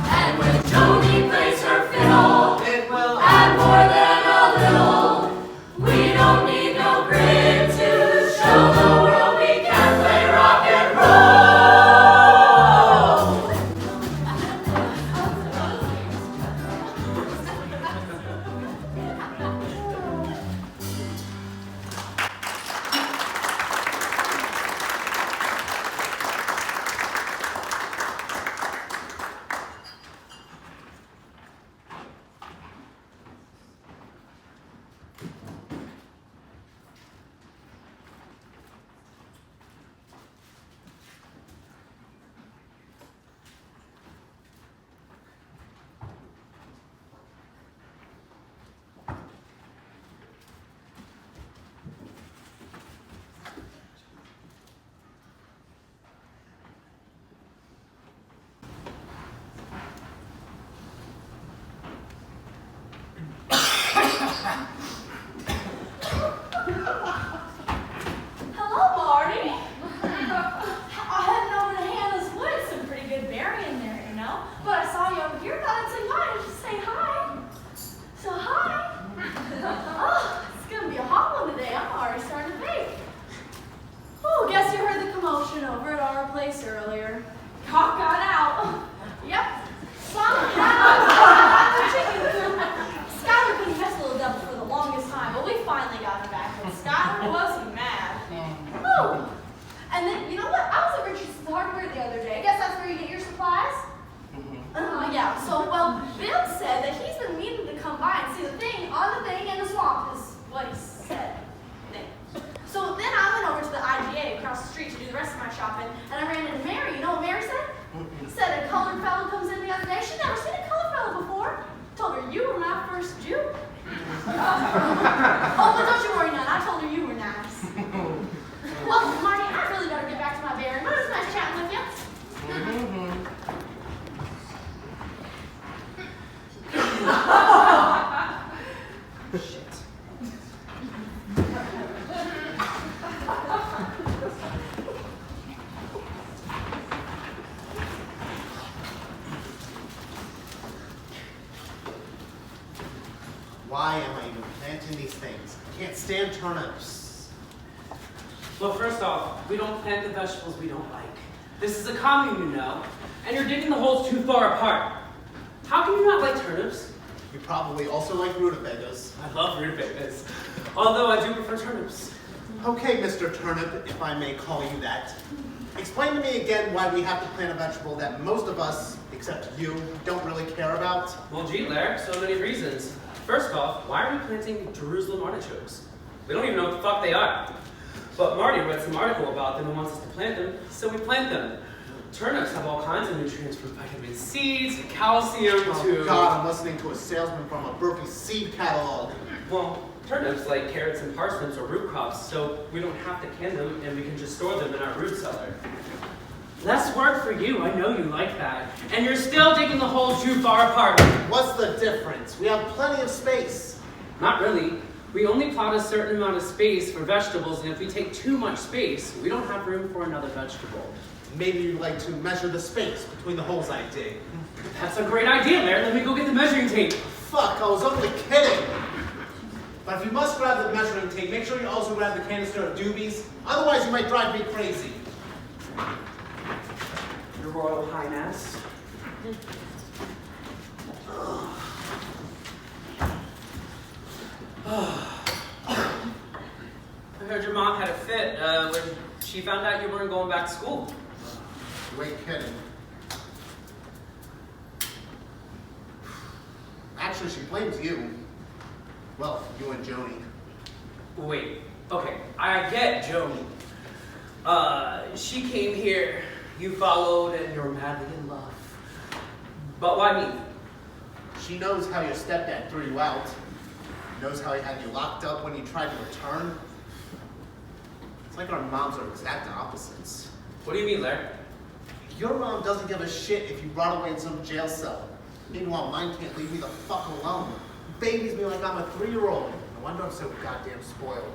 And when Jody plays her fiddle, it will add more than a little. We don't need no grid to show the world we can play rock and roll. Hello, Marty. I headed over to Hannah's Woods. Some pretty good berrying there, you know. But I saw you over here. Thought I'd say hi. Just say hi. So hi. Oh, it's gonna be a hot one today. I'm already starting to bake. Oh, guess you heard the commotion over at our place earlier. Cock got out. Yep. Somehow the chicken coop. Skylar couldn't catch Little Devil for the longest time, but we finally got her back. And Skylar was mad. Oh, and then you know what? I was at Richardson's Hardware the other day. I guess that's where you get your supplies. Yeah. So well, Bill said that he's been meaning to come by and see the thing on the thing in the swamp. Is what he said. So then I went over to the IGA across the street to do the rest of my shopping, and I ran into Mary. You know what Mary said? Said a colored fellow comes in the other day. She'd never seen a colored fellow before. Told her you were my first Jew. Oh, but don't you worry none. I told her you were nice. Well, Marty, I really better get back to my berry. But it was nice chatting with you. Shit. planting these things. I can't stand turnips. Well, first off, we don't plant the vegetables we don't like. This is a commune, you know, and you're digging the holes too far apart. How can you not like turnips? You probably also like rutabagas. I love rutabagas, although I do prefer turnips. Okay, Mr. Turnip, if I may call you that. Explain to me again why we have to plant a vegetable that most of us, except you, don't really care about. Well, gee, Larry, so many reasons. First off, why are we planting Jerusalem artichokes? We don't even know what the fuck they are. But Marty read some article about them and wants us to plant them, so we plant them. Turnips have all kinds of nutrients from vitamin C to calcium to... Oh God, I'm listening to a salesman from a Berkeley seed catalog. Well, turnips, like carrots and parsnips, are root crops, so we don't have to can them and we can just store them in our root cellar. Less work for you, I know you like that. And you're still digging the holes too far apart. What's the difference? We have plenty of space. Not really. We only plot a certain amount of space for vegetables, and if we take too much space, we don't have room for another vegetable. Maybe you'd like to measure the space between the holes I dig. That's a great idea, Larry. Let me go get the measuring tape. Fuck, I was only kidding. But if you must grab the measuring tape, make sure you also grab the canister of doobies. Otherwise, you might drive me crazy. Your Royal Highness. I heard your mom had a fit when she found out you weren't going back to school. You ain't kidding. Actually, she blames you. Well, you and Joni. Wait, okay, I get Joni. She came here, you followed, and you're madly in love. But why me? She knows how your stepdad threw you out. Knows how he had you locked up when you tried to return. It's like our moms are exact opposites. What do you mean, Larry? Your mom doesn't give a shit if you rot away in some jail cell. Meanwhile, mine can't leave me the fuck alone. Babies me like I'm a 3-year-old. No wonder I'm so goddamn spoiled.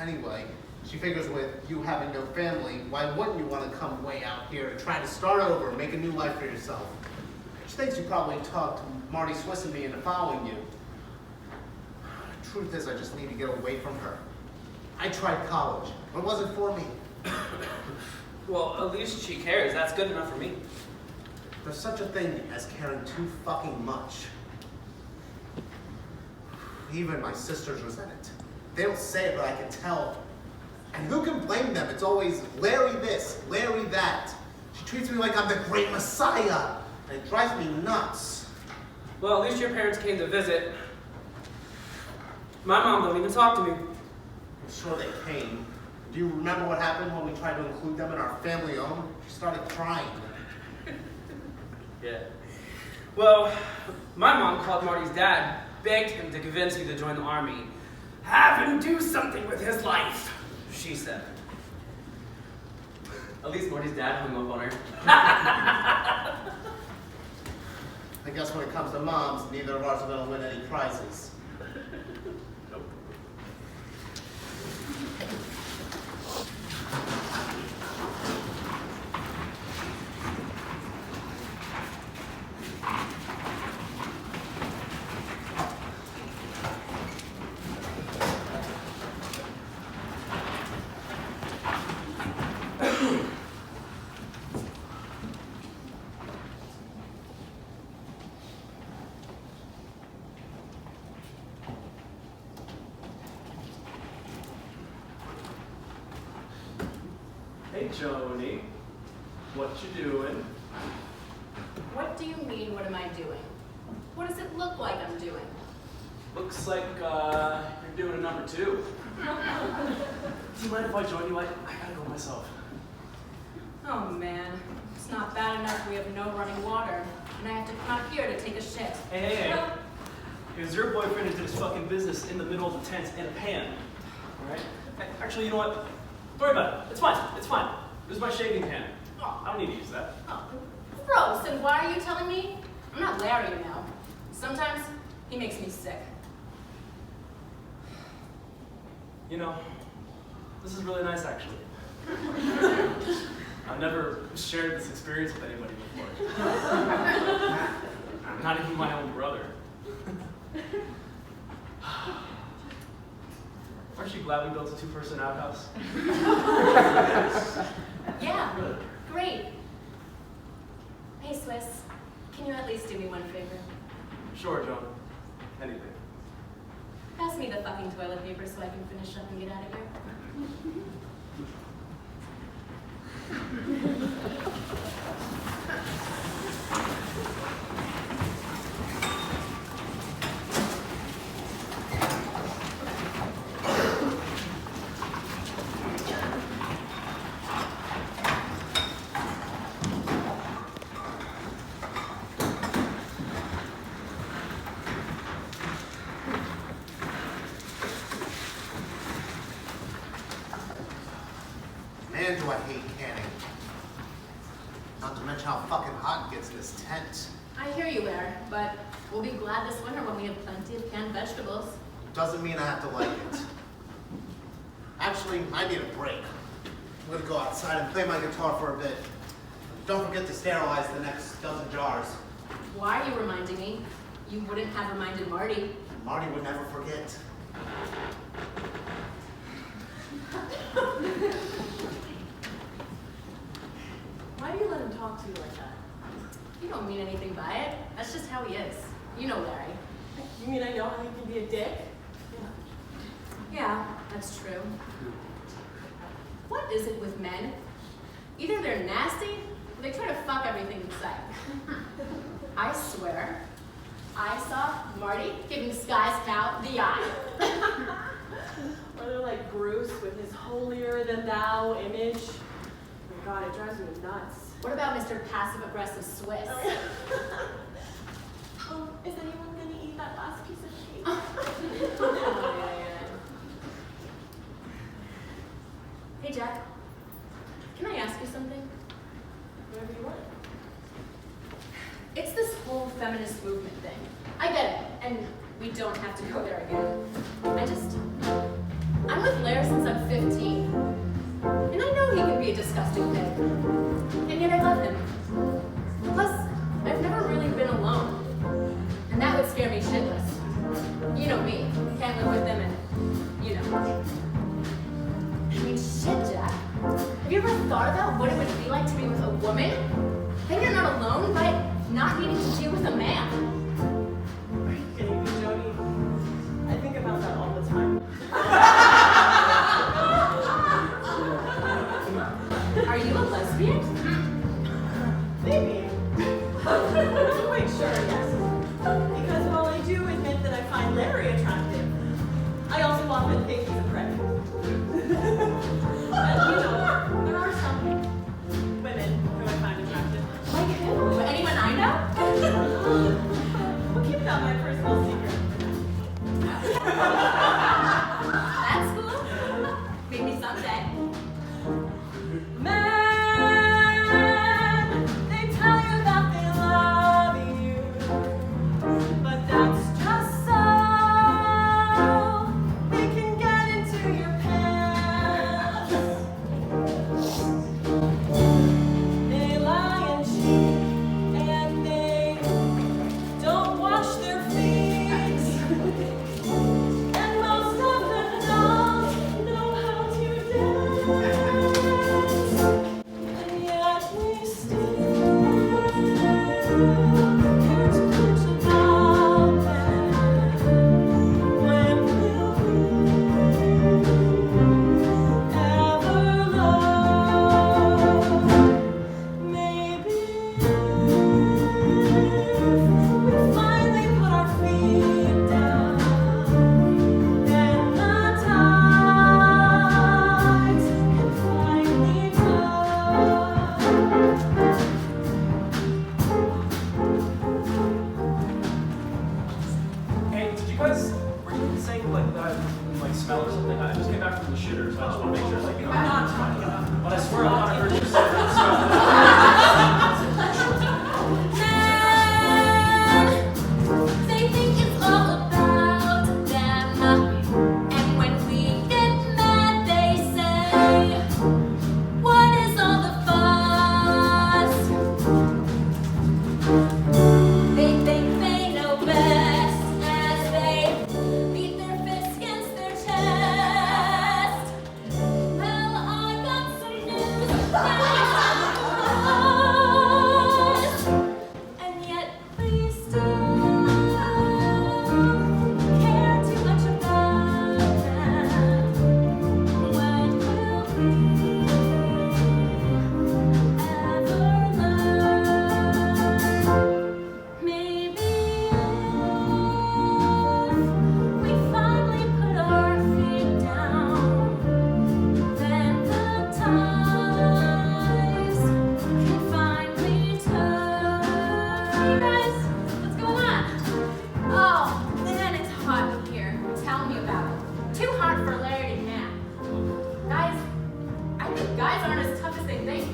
Anyway, she figures with you having no family, why wouldn't you want to come way out here and try to start over, make a new life for yourself? She thinks you probably talked Marty Swiss and me into following you. Truth is, I just need to get away from her. I tried college, but it wasn't for me. Well, at least she cares. That's good enough for me. There's such a thing as caring too fucking much. Even my sisters resent it. They don't say it, but I can tell. And who can blame them? It's always Larry this, Larry that. She treats me like I'm the great messiah, and it drives me nuts. Well, at least your parents came to visit. My mom don't even talk to me. I'm sure they came. Do you remember what happened when we tried to include them in our family home? She started crying. Yeah. Well, my mom called Marty's dad, begged him to convince me to join the army. Have him do something with his life, she said. At least Marty's dad hung up on her. I guess when it comes to moms, neither of ours are going to win any prizes. Nope. Hey, Joni. What you doing? What do you mean, what am I doing? What does it look like I'm doing? Looks like you're doing a number 2. Do you mind if I join you? I gotta go myself. Oh man, it's not bad enough we have no running water, and I have to come out here to take a shit. Hey. Because your boyfriend did his fucking business in the middle of the tent in a pan. Alright? Actually, you know what? Don't worry about it. It's fine. It's fine. This is my shaving pan. Oh, I don't need to use that. Oh, gross, and why are you telling me? I'm not Larry, you know. Sometimes he makes me sick. You know, this is really nice, actually. I've never shared this experience with anybody before. Not even my own brother. Aren't you glad we built a 2-person outhouse? Yeah, great. Hey, Swiss, can you at least do me one favor? Sure, John. Anything. Pass me the fucking toilet paper so I can finish up and get out of here. Man, do I hate canning. Not to mention how fucking hot it gets in this tent. I hear you, Larry, but we'll be glad this winter when we have plenty of canned vegetables. Doesn't mean I have to like it. Actually, I need a break. I'm gonna go outside and play my guitar for a bit. Don't forget to sterilize the next dozen jars. Why are you reminding me? You wouldn't have reminded Marty. Marty would never forget. Why do you let him talk to you like that? You don't mean anything by it. That's just how he is. You know Larry. You mean I know how you can be a dick? Yeah, that's true. What is it with men? Either they're nasty, or they try to fuck everything in sight. I swear, I saw Marty giving Sky's cow the eye. Or they're like Bruce with his holier-than-thou image. Oh my god, it drives me nuts. What about Mr. Passive-Aggressive Swiss? Is anyone gonna eat that last piece of cake? Hey, Jack. Can I ask you something? Whatever you want. It's this whole feminist movement thing. I get it, and we don't have to go there again. I'm with Lair since I'm 15. And I know he can be a disgusting pig. And yet I love him. Plus, I've never really been alone. And that would scare me shitless. You know me. Can't live with him and, you know. I mean, shit, Jack. Have you ever thought about what it would be like to be with a woman? Then you're not alone by not needing to deal with a man. Are you kidding me, Jody? I think about that all the time. Are you a lesbian? Maybe. I'm not quite sure, yes. Because while I do admit that I find Larry attractive, I also often think he's a prick. And you know, there are some women who I find attractive. Like who? Anyone I know? We'll keep that my personal secret. That's cool. Maybe someday. Men, they tell you that they love you, but that's just so they can get into your pants. They lie and cheat, and they don't wash their feet, and most of them don't know how to dance. And yet we still care too much about them. When will we ever learn? Maybe if we finally put our feet down, then the tides can finally turn. Hey guys, what's going on? Oh, man, it's hot in here. Tell me about it. Too hot for Larry to nap. Guys, I think guys aren't as tough as they think.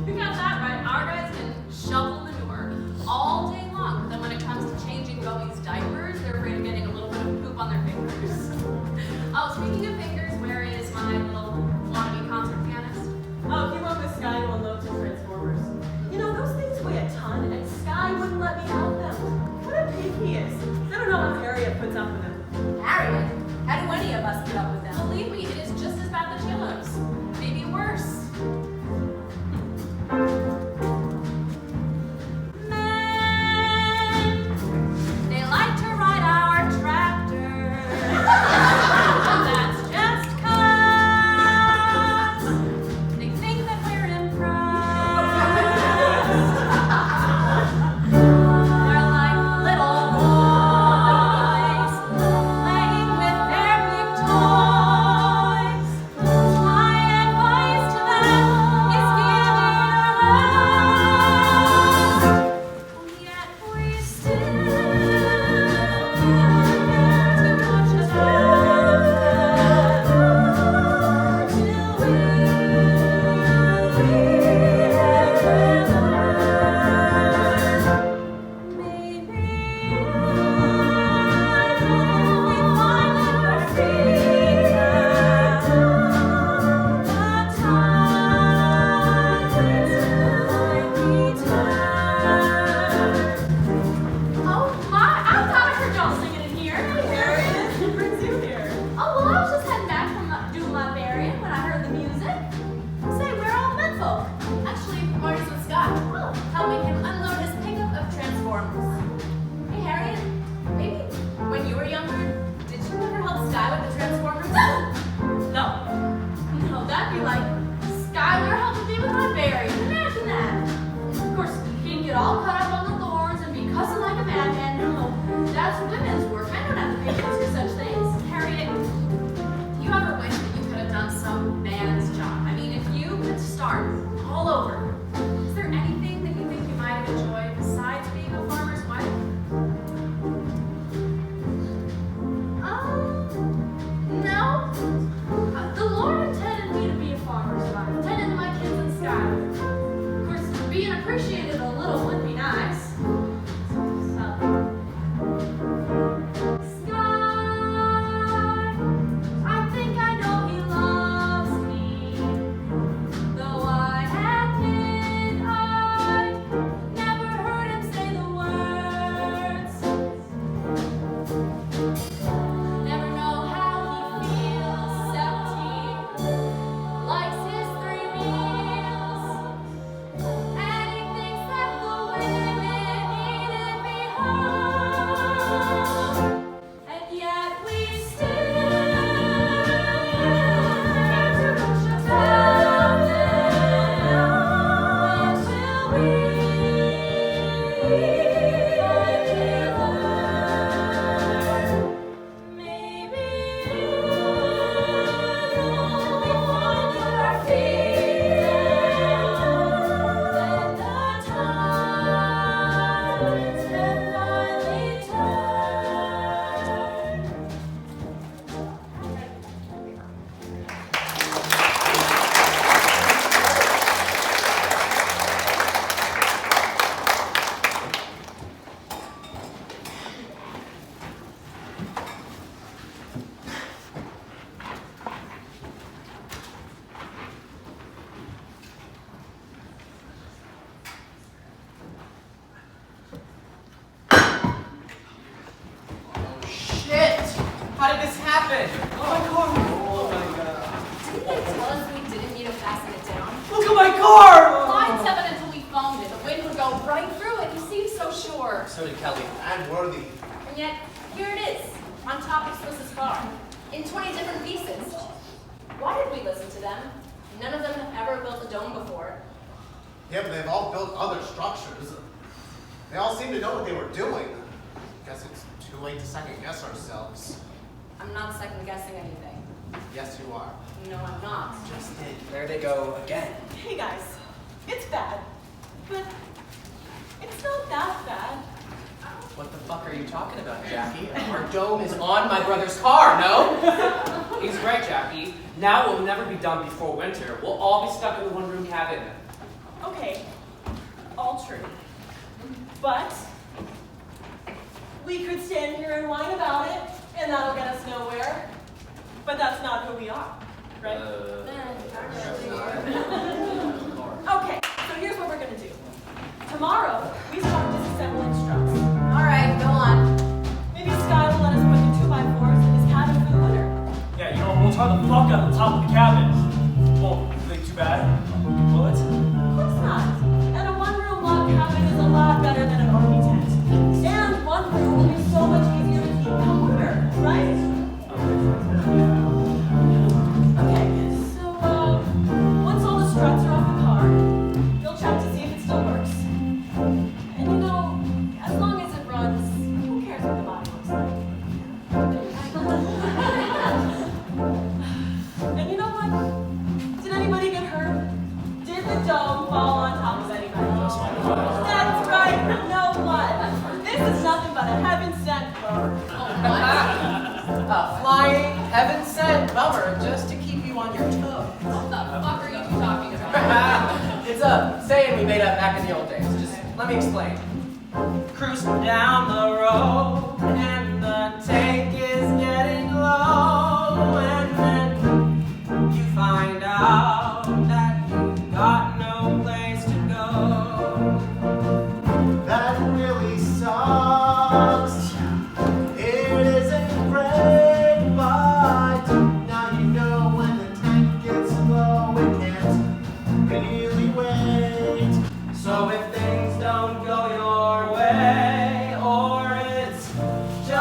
You got that right. Our guys can shovel manure all day long, but then when it comes to changing Boeing's diapers, they're afraid of getting a little bit of poop on their fingers. Oh, speaking of fingers, where is my little wannabe concert pianist? Oh, he went with Sky to unload some transformers. You know, those things weigh a ton, and Sky wouldn't let me help them. What a pig he is. I don't know how Harriet puts up with him. Harriet? How do any of us put up with them? Believe me, it is just as bad as Jillo's. Maybe worse. Men, they like to ride our tractor. That's just 'cause they think that we're impressed. They're like little boys playing with their big toys. My advice to them is give it a rest. Yet we still care too much about them till we maybe we finally put our feet down. The tides finally turn. Oh my, I thought I heard y'all singing in here. Harriet, who brings you here? Oh, well, I was just heading back from doing my burying when I heard the music. Say, where are all the men folk? Actually, Marty's with Scott. Oh, helping him unload his pickup of transformers. Hey, Harriet, maybe when you were younger, did you ever help Sky with the transformers? No. No, that'd be like Skylar helping me with my burying. Imagine that. Of course, he'd get all cut up on the thorns and be cussing like a madman. No, that's women's work. Men don't have the patience for such things. Harriet, do you ever wish that you could have done some man's job? I mean, if you could start all over, is there anything that you think you might have enjoyed besides being a farmer's wife? No. The Lord intended me to be a farmer's wife, intended my kids and Sky. Of course, being appreciated a little would be nice. Sky, I think I know he loves me, though I admit I never heard him say the words. Never know how he feels, except he likes his 3 meals. And he thinks that the women needed me home. And yet we still care too much about them. When will we finally learn? Maybe we finally put our feet down, then the tides can finally Shit! How did this happen? Oh my god. Didn't they tell us we didn't need to fasten it down? Well, yet, here it is, on top of Swiss's car, in 20 different pieces. Why did we listen to them? None of them have ever built a dome before. Yeah, but they've all built other structures. They all seem to know what they were doing. Guess it's too late to second guess ourselves. I'm not second guessing anything. Yes, you are. No, I'm not. Just did. There they go again. Hey guys, it's bad, but it's not that bad. What the fuck are you talking about, Jackie? Our dome is on my brother's car, no? He's right, Jackie. Now it will never be done before winter. We'll all be stuck in the one-room cabin. Okay, all true. But we could stand here and whine about it, and that'll get us nowhere. But that's not who we are, right? Okay, so here's what we're gonna do. Tomorrow, we start disassembling struts. All right, go on. Maybe Sky will let us put the 2x4s in his cabin for the winter. Yeah, you know, we'll tar the fuck out of the top of the cabin. Won't think too bad, will it? Of course not. And a one-room log cabin is a lot better than an army tent. And one room will be so much easier to keep in order, right? Okay, so once all the struts are off the car, you'll check to see if it still works. And you know, as long as it runs, who cares what the body looks like? And you know what? Did anybody get hurt? Did the dome fall on top of anybody? That's right, no one. This is nothing but a heaven-sent bird. A flying, heaven-sent bummer just to keep you on your toes. What the fuck are you two talking about? It's a saying we made up back in the old days. Just let me explain. Cruising down the road, and the tank is getting low, and then you find out that you've got no place to go. That really sucks. It isn't great, but now you know when the tank gets low, it can't really wait. So if things don't go your way, or it's just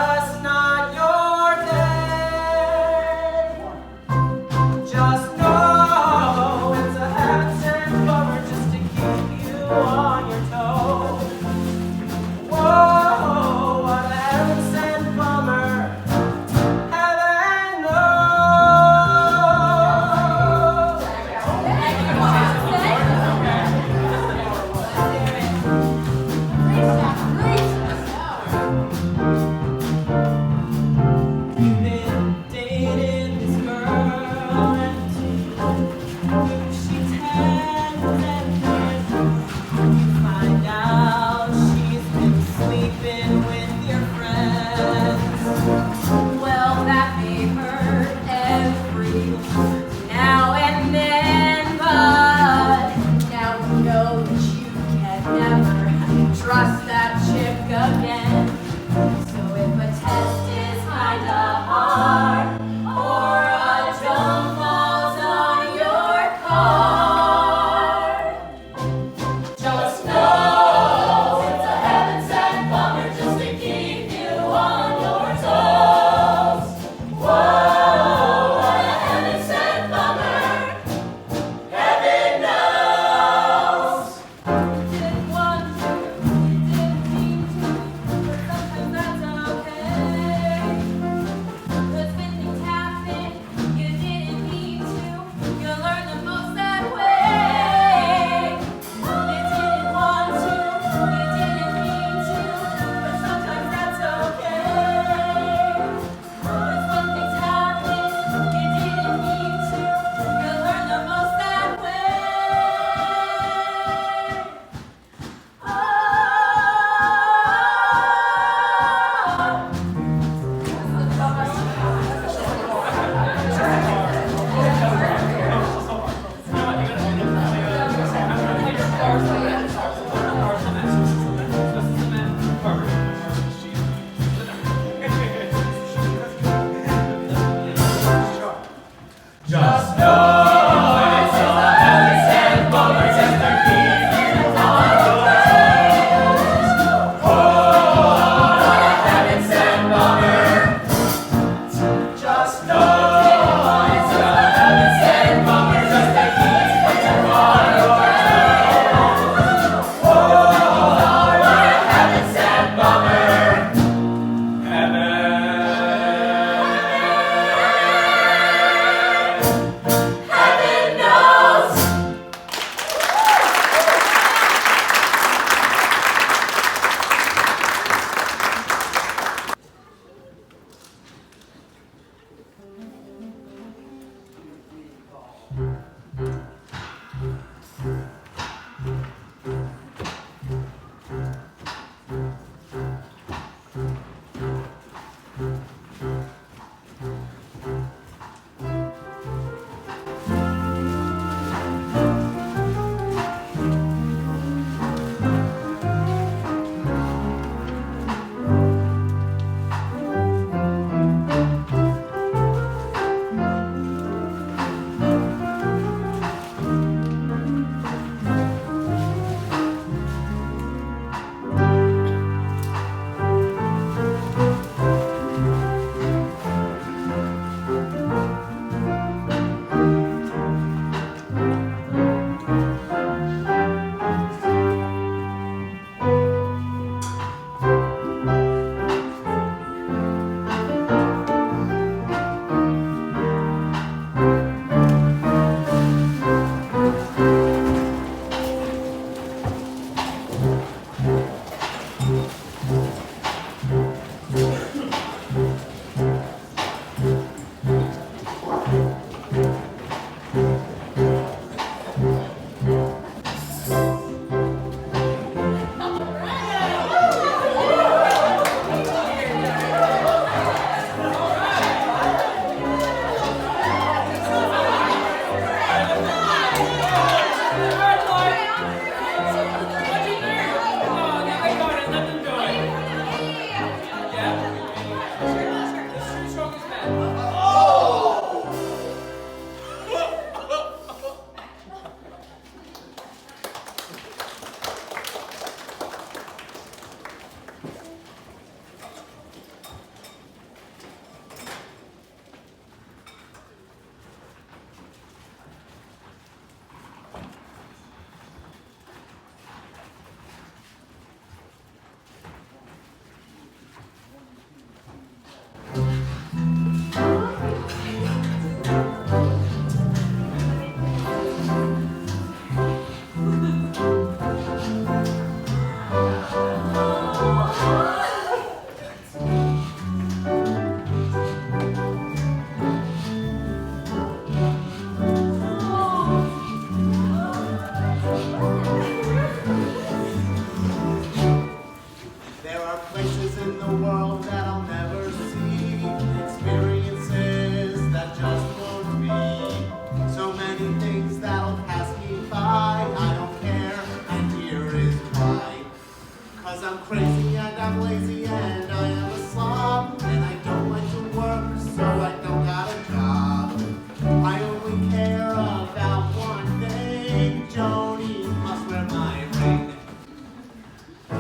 think Joni must wear my ring.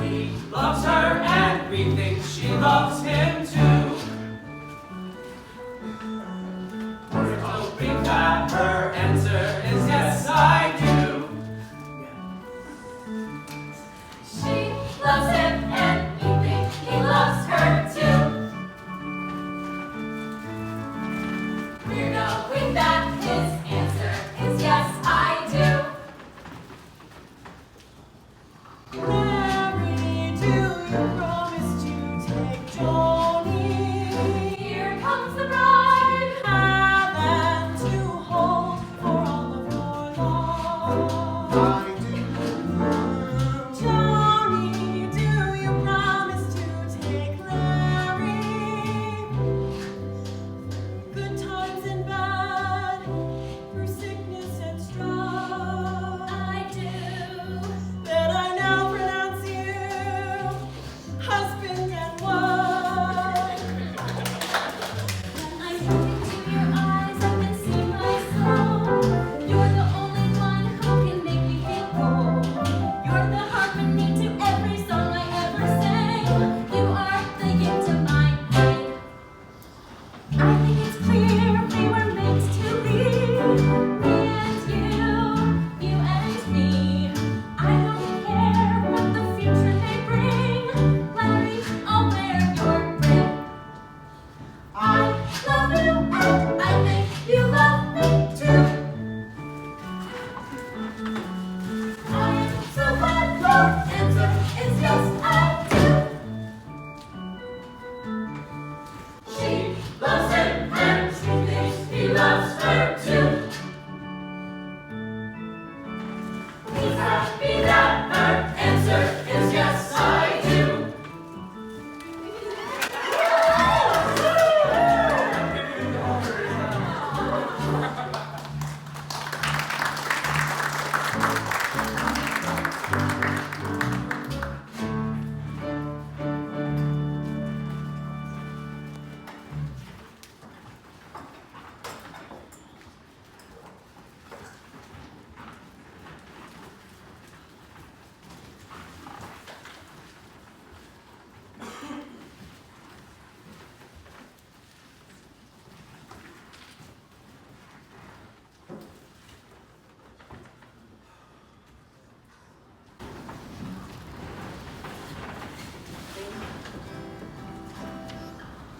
He loves her and we think she loves him too. We're hoping that her answer is yes, I do. She loves him and we think he loves her too. We're knowing that his answer is yes, I do. Mary, do you promise to take Joni? Here comes the bride. Have and to hold for all of your life. I do. Joni, do you promise to take Larry? Good times and bad, through sickness and strife. I do. That I now pronounce you husband and wife. When I look into your eyes, I can see my soul. You're the only one who can make me feel whole. You're the harmony to every song I ever sang. You are the yin to my yang. I think it's clear we were meant to be. Me and you and me. I don't care what the future may bring. Larry, I'll wear your ring. I love you and I think you love me too. I am so glad your answer is yes, I do. She loves him and she thinks he loves her too. He's happy that her answer is yes, I do.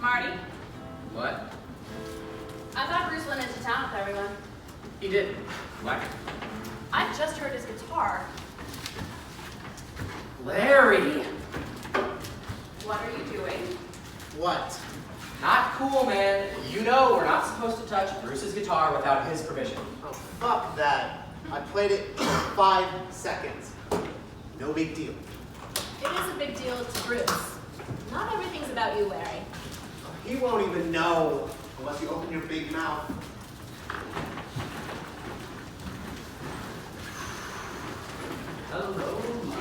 Marty, What? I thought Bruce went into town with everyone. He did. What? I just heard his guitar. Larry! What are you doing? What? Not cool, man. You know we're not supposed to touch Bruce's guitar without his permission. Oh, fuck that. I played it for 5 seconds. No big deal. It is a big deal to Bruce. Not everything's about you, Larry. He won't even know unless you open your big mouth. Hello, Marty.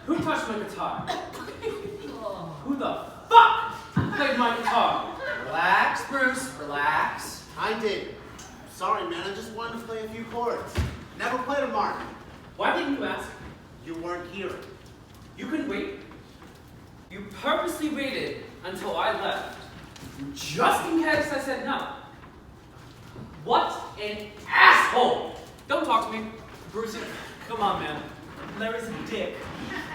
Who touched my guitar? Who the fuck played my guitar? Relax, Bruce, relax. I did. Sorry, man. I just wanted to play a few chords. Never played a mark. Why didn't you ask? You weren't here. You couldn't wait. You purposely waited until I left, just in case I said no. What an asshole! Don't talk to me. Bruce, come on, man. Larry's a dick.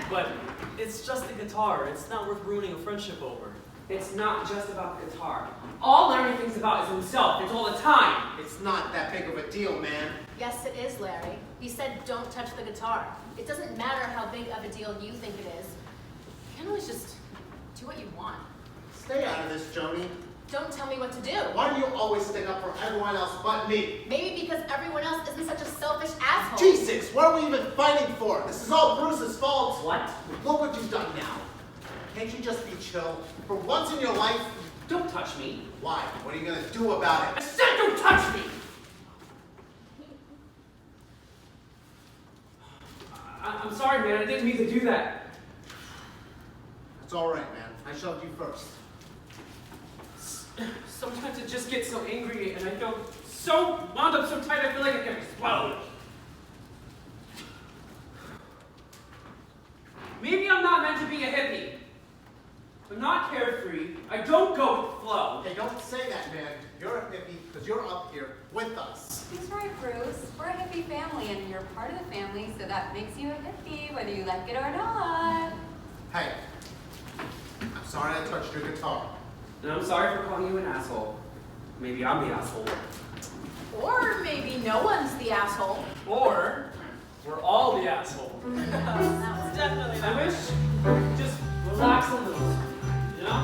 But it's just a guitar. It's not worth ruining a friendship over. It's not just about the guitar. All Larry thinks about is himself. It's all the time. It's not that big of a deal, man. Yes, it is, Larry. He said don't touch the guitar. It doesn't matter how big of a deal you think it is. You can always just do what you want. Stay out of this, Joni. Don't tell me what to do. Why do you always stick up for everyone else but me? Maybe because everyone else isn't such a selfish asshole. Jesus, what are we even fighting for? This is all Bruce's fault. What? Look what you've done now. Can't you just be chill? For once in your life? Don't touch me. Why? What are you gonna do about I it? said don't touch me! I'm sorry, man. I didn't mean to do that. It's all right, man. I shoved you first. Sometimes I just get so angry and I feel so wound up so tight I feel like I can explode. Maybe I'm not meant to be a hippie. I'm not carefree. I don't go with the flow. Hey, don't say that, man. You're a hippie because you're up here with us. He's right, Bruce. We're a hippie family, and you're part of the family, so that makes you a hippie, whether you like it or not. Hey, I'm sorry I touched your guitar. And I'm sorry for calling you an asshole. Maybe I'm the asshole. Or maybe no one's the asshole. Or we're all the asshole. That's definitely I wish I could just relax a little, you know?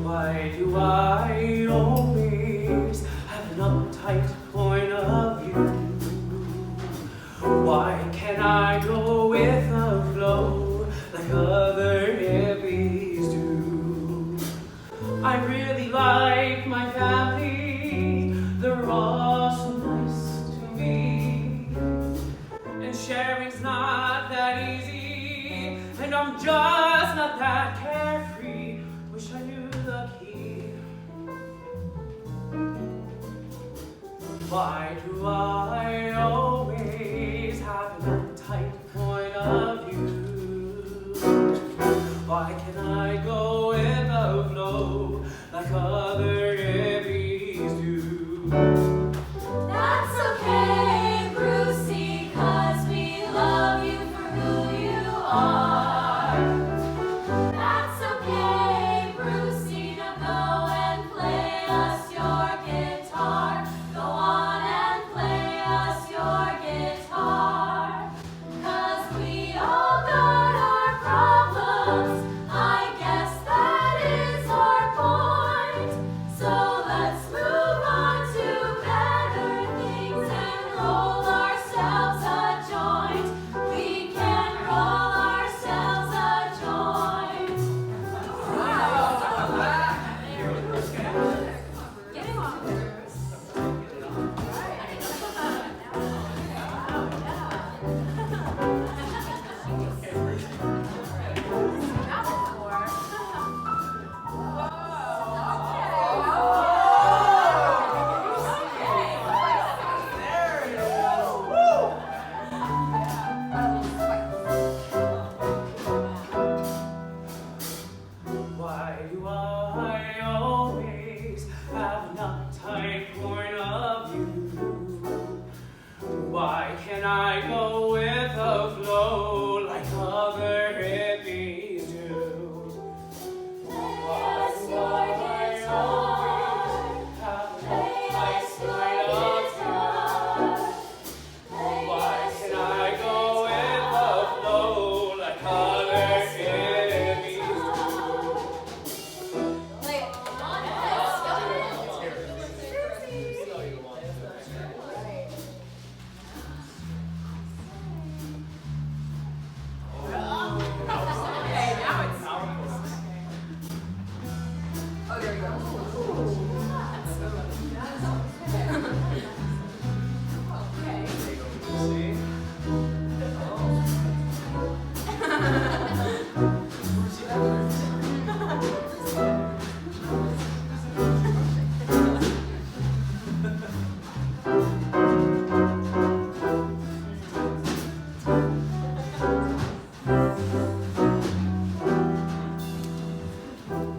Why do I always have an uptight point of view? Why can't I go with the flow like other hippies do? I really like my family, they're all so nice to me. And sharing's not that easy, and I'm just not that carefree. Wish I knew the key. Why do I always have an uptight point of view? Why can't I go with the flow like other hippies do? That's okay, Brucey, 'cause we love you for who you are. That's okay, Brucey, now go and play us your guitar. Go on and play us your guitar. 'Cause we all got our problems, I guess that is our point. So let's move on to better things and roll ourselves a joint. We can roll ourselves a joint. Getting on, Bruce. Why do I always have an uptight point of view? Why can't I go with the flow like other hippies do? Why do I always have an uptight point of view? Why can't I go with the flow like other hippies do? Oh, there you go. See?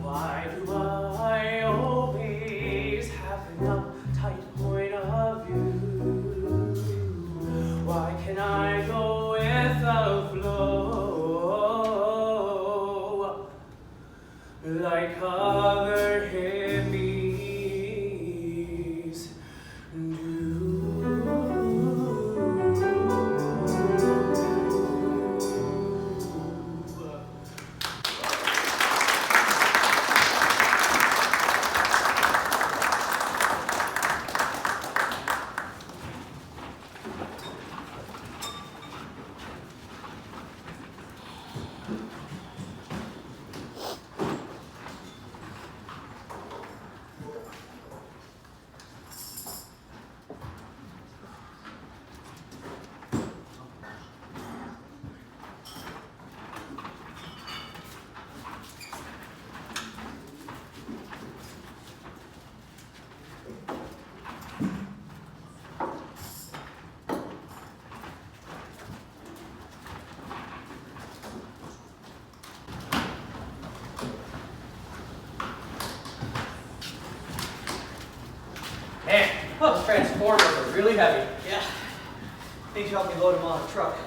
Why do I always have an uptight point of view? Why can I go with the flow like other hippies do? Man, those transformers are really heavy. Yeah. Need to help me load them on a truck.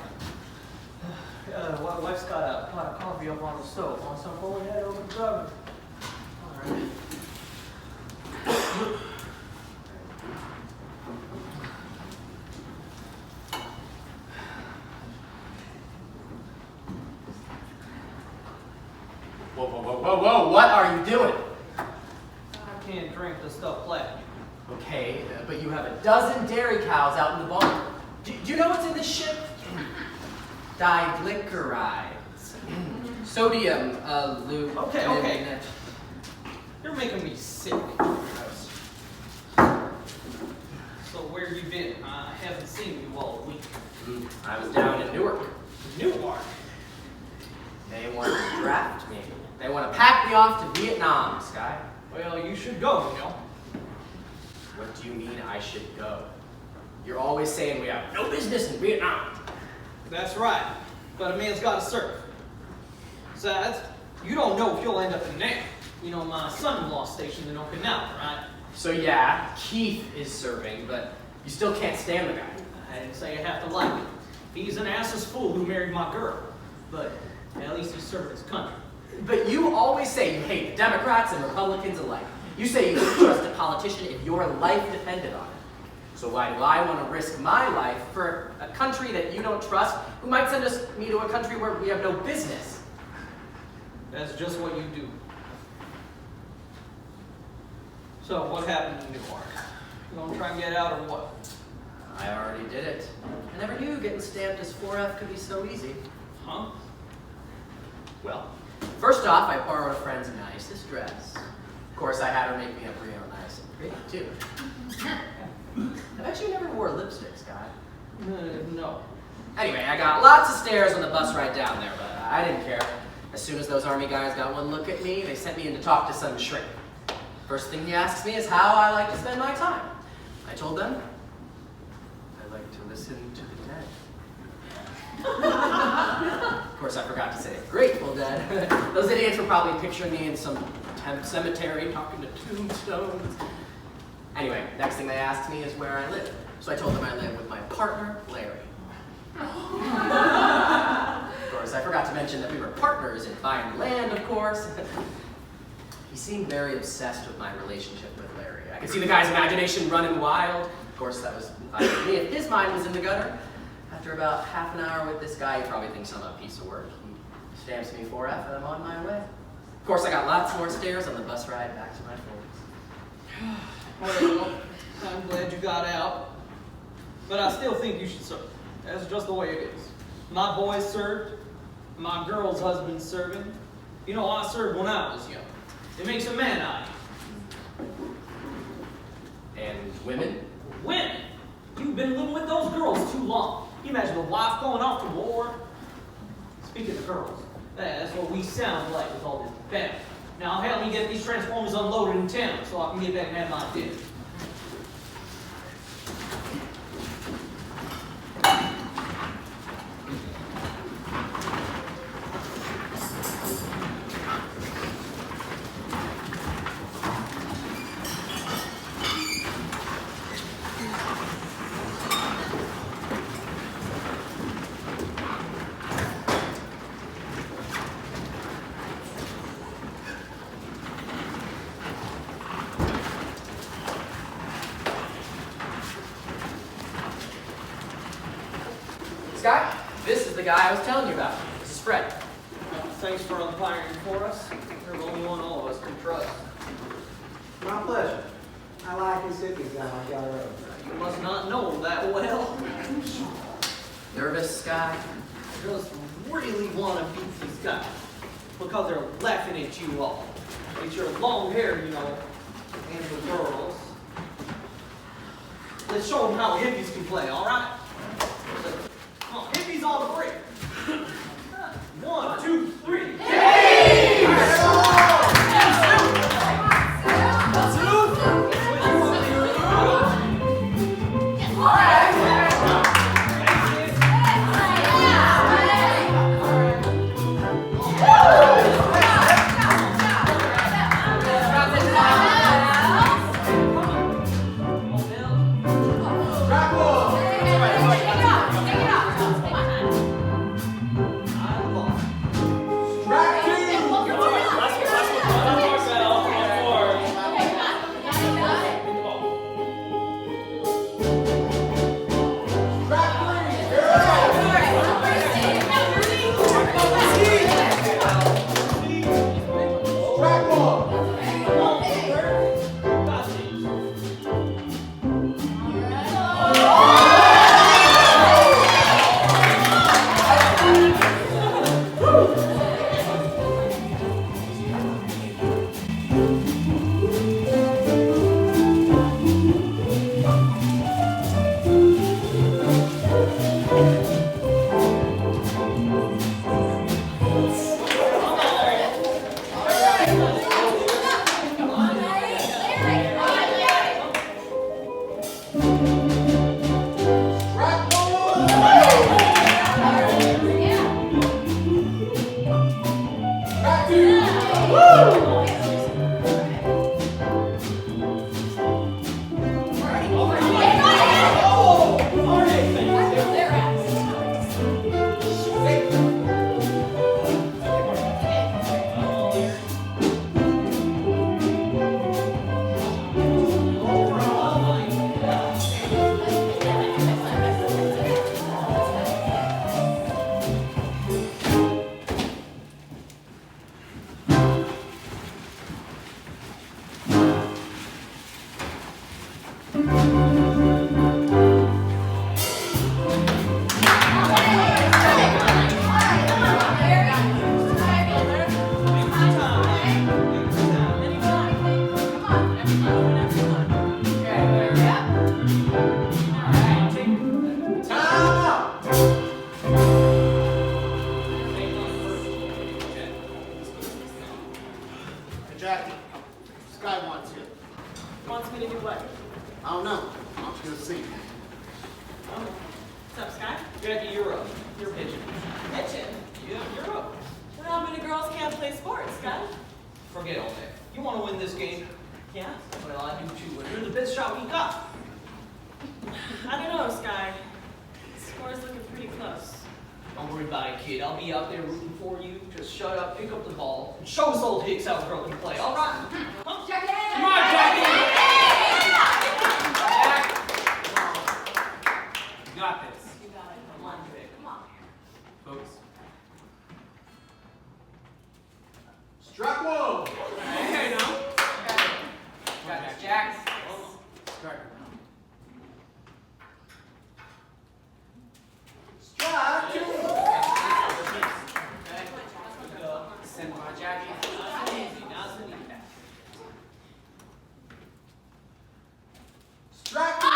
Wife's got a pot of coffee up on the stove. Want some before we head over to the oven? All right. Whoa, whoa, whoa, whoa, whoa, what are you doing? I can't drink the stuff flat. Okay, but you have a dozen dairy cows out in the barn. Do you know what's in this shit? Diglycerides. Sodium, Okay. You're making me sick. So where have you been? I haven't seen you all week. I was down in Newark. Newark? They want to draft me. They want to pack me off to Vietnam, Sky. Well, you should go, you know. What do you mean I should go? You're always saying we have no business in Vietnam. That's right. But a man's got to serve. Besides, you don't know if you'll end up in there. You know, my son-in-law's stationed in Okinawa, right? So yeah, Keith is serving, but you still can't stand the guy. I didn't say you have to like him. He's an ass's fool who married my girl. But at least he's serving his country. But you always say you hate the Democrats and Republicans alike. You say you wouldn't trust a politician if your life depended on it. So why do I want to risk my life for a country that you don't trust, who might send me to a country where we have no business? That's just what you do. So what happened in Newark? You gonna try and get out or what? I already did it. I never knew getting stamped as 4F could be so easy. Huh? Well, first off, I borrowed a friend's nicest dress. Of course, I had her make me up real nice and pretty, too. I bet you never wore lipstick, Sky. No. Anyway, I got lots of stares on the bus ride down there, but I didn't care. As soon as those army guys got one look at me, they sent me in to talk to some shrink. First thing he asks me is how I like to spend my time. I told them, I like to listen to the dead. Of course, I forgot to say Grateful Dead. Those idiots were probably picturing me in some cemetery talking to tombstones. Anyway, next thing they asked me is where I live. So I told them I live with my partner, Larry. Of course, I forgot to mention that we were partners in buying land, of course. He seemed very obsessed with my relationship with Larry. I could see the guy's imagination running wild. Of course, that was fine with me if his mind was in the gutter. After about half an hour with this guy, he probably thinks I'm a piece of work. He stamps me 4F and I'm on my way. Of course, I got lots more stares on the bus ride back to my folks. Well, I'm glad you got out. But I still think you should serve. That's just the way it is. My boys served. My girl's husband's serving. You know, I served when I was young. It makes a man out of you. And women? Women? You've been living with those girls too long. You imagine a wife going off to war? Speaking of girls, that's what we sound like with all this bam. Now help me get these transformers unloaded in town so I can get back and have my dinner. Scott, this is the guy I was telling you about. This is Fred. Thanks for umpiring for us. You're the only one all of us can trust. My pleasure. I like his hippies down on Gallery Road. You must not know him that well. Nervous, Scott? I just really want to beat these guys because they're laughing at you all. It's your long hair, you know, and the girls. Let's show them how hippies can play, all right? Come on, hippies on the break. 1, 2, 3. Hey! Jackie, this guy wants you. Wants me to do what? I don't know. I'm just gonna see. Oh. What's up, Sky? Jackie, you're up. You're pitching. Pitching. Yeah, you're up. Well, how many girls can't play sports, Sky? Forget all that. You want to win this game? Yeah. Well, I do too. And you're the best shot we got. I don't know, Sky. The score's looking pretty close. Don't worry about it, kid. I'll be out there rooting for you. Just shut up, pick up the ball, and show us old Hicks how a girl can play. All right? Huh? Jackie! Come on, Jackie! You got this. You got it. Come on, Vic. Come on. Focus. Strike one! Okay, now. Got this, Jack. Start. Strike two! Send my Jackie. Strike three!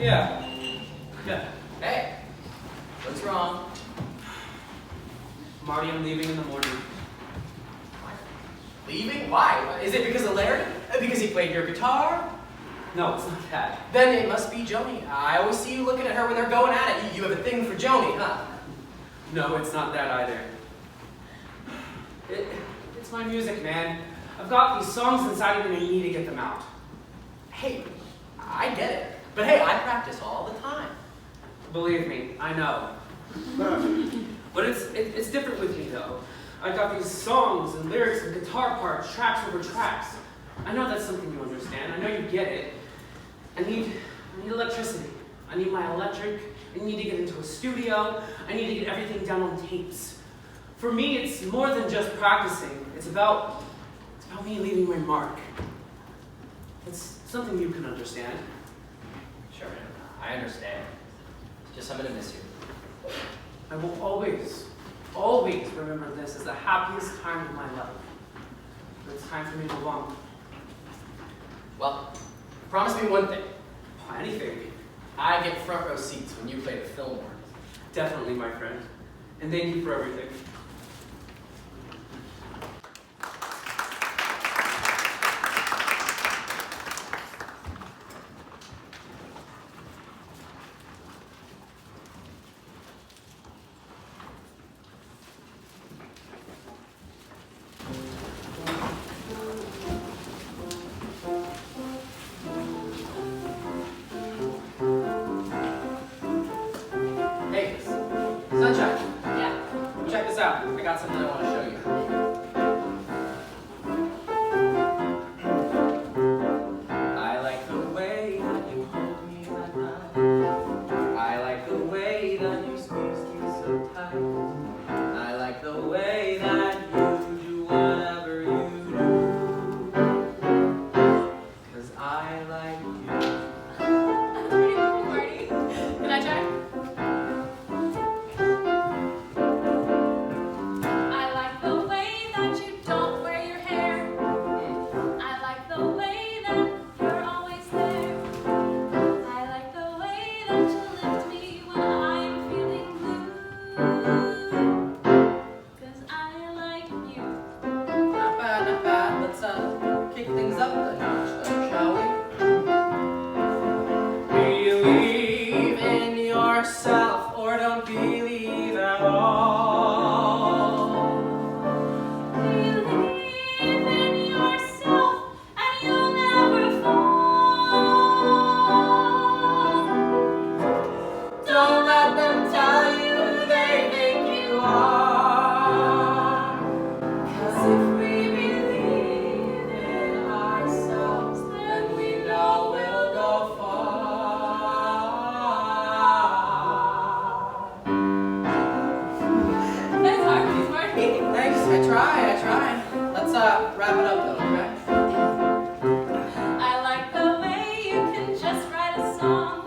Yeah. Hey, what's wrong? Marty, I'm leaving in the morning. Leaving? Why? Is it because of Larry? Because he played your guitar? No, it's not that. Then it must be Joni. I always see you looking at her when they're going at it. You have a thing for Joni, huh? No, it's not that either. It's my music, man. I've got these songs inside of me and I need to get them out. Hey, I get it. But hey, I practice all the time. Believe me, I know. But it's different with me though. I've got these songs and lyrics and guitar parts, tracks over tracks. I know that's something you understand. I know you get it. I need electricity. I need my electric. I need to get into a studio. I need to get everything down on tapes. For me, it's more than just practicing. It's about me leaving my mark. It's something you can understand. Sure, man. I understand. Just I'm gonna miss you. I will always remember this as the happiest time of my life. But it's time for me to move on. Well, promise me one thing. Anything. I get front row seats when you play the Fillmore. Definitely, my friend. And thank you for everything. Hey, Sunshine, Yeah. check this out. things up a notch, though, shall we? Believe in yourself or don't believe at all. Believe in yourself and you'll never fall. Don't let them tell you they think you are. 'Cause if we believe in ourselves, then we know we'll go far. Nice harmonies, Marty. Thanks, I try. Let's wrap it up though, okay? I like the way you can just write a song.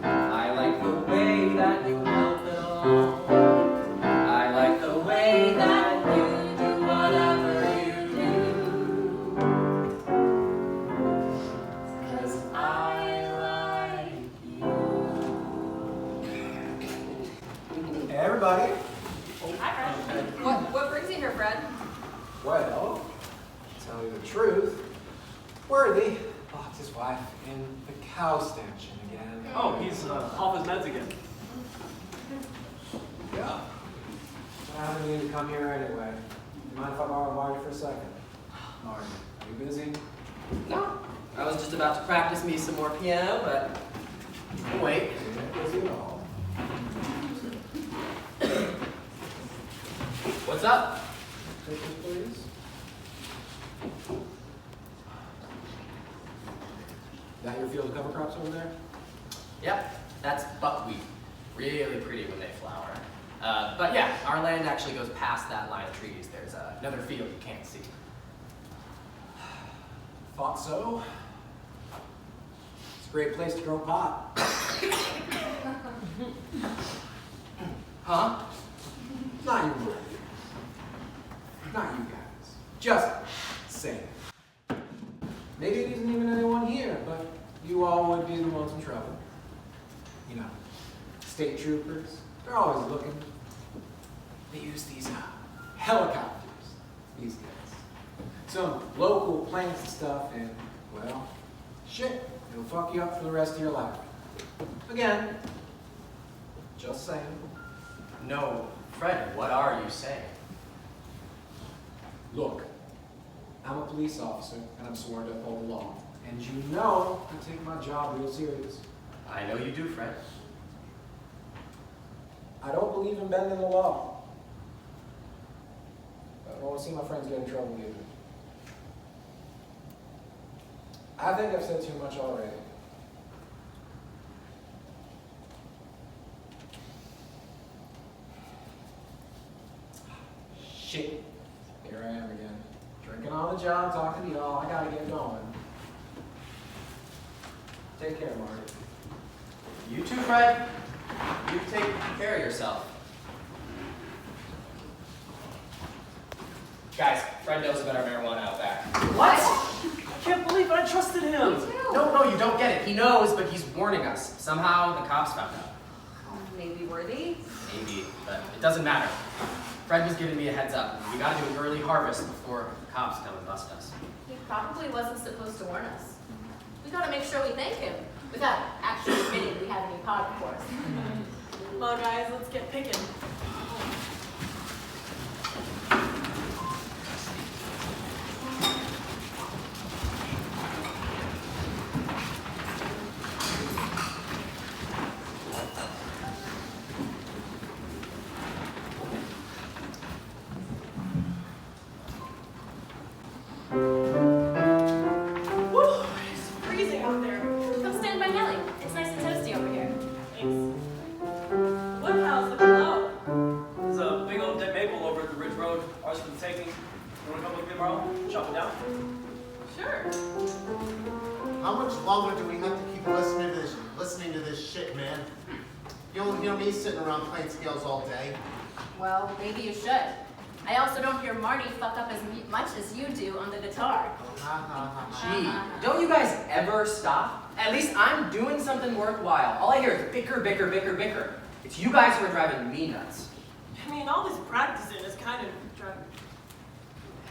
I like the way that you help it along. I like the way that you do whatever you do. 'Cause I like you. Hey, everybody. Hi, Fred. What brings you here, Fred? Well, to tell you the truth, Worthy locked his wife in the cow stanchion again. Oh, he's off his meds again. Yeah. I didn't need to come here anyway. You mind if I borrow Marty for a second? Marty, are you busy? No, I was just about to practice me some more piano, but wait. Yeah, busy at all. What's up? Pictures, please. That your field of cover crops over there? Yep, that's buckwheat. Really pretty when they flower. But yeah, our land actually goes past that line of trees. There's another field you can't see. Thought so. It's a great place to grow pot. Huh? Not you, Marty. Not you guys. Just saying. Maybe it isn't even anyone here, but you all would be the ones in trouble. You know, state troopers, they're always looking. They use these helicopters these days. Some local planes and stuff, and, well, shit, it'll fuck you up for the rest of your life. Again, just saying. No, Fred, what are you saying? Look, I'm a police officer, and I'm sworn to uphold the law. And you know I take my job real serious. I know you do, Fred. I don't believe in bending the law. I don't want to see my friends get in trouble either. I think I've said too much already. Shit. Here I am again. Drinking on the job, talking to y'all. I gotta get going. Take care, Marty. You too, Fred. You take care of yourself. Guys, Fred knows about our marijuana out back. What? I can't believe I trusted him. Me too. No, you don't get it. He knows, but he's warning us. Somehow the cops found out. Oh, maybe Worthy? Maybe, but it doesn't matter. Fred was giving me a heads up. We gotta do an early harvest before the cops come and bust us. He probably wasn't supposed to warn us. We gotta make sure we thank him. Without actually admitting we have any pot, of course. Come on, guys, let's get picking. Woo, it's freezing out there. Come stand by Nellie. It's nice and toasty over here. Thanks. What house looking low? There's a big old dead maple over at the Ridge Road. Ours for the taking. You wanna come with me tomorrow? Chop it down? Sure. How much longer do we have to keep listening to this shit, man? You know me sitting around playing scales all day. Well, maybe you should. I also don't hear Marty fuck up as much as you do on the guitar. Gee, don't you guys ever stop? At least I'm doing something worthwhile. All I hear is bicker, bicker, bicker, bicker. It's you guys who are driving me nuts. I mean, all this practicing is kind of driving.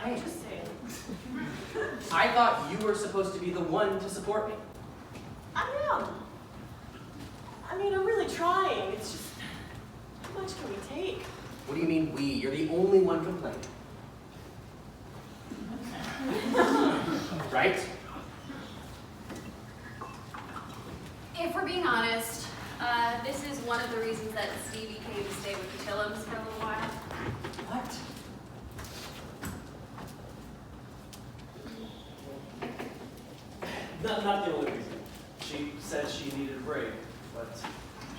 I'm Hey. just saying. I thought you were supposed to be the one to support me. I am. I mean, I'm really trying. It's just, how much can we take? What do you mean we? You're the only one complaining. Right? If we're being honest, this is one of the reasons that Stevie came to stay with the Tillums for a little while. What? Not the only reason. She said she needed a break, but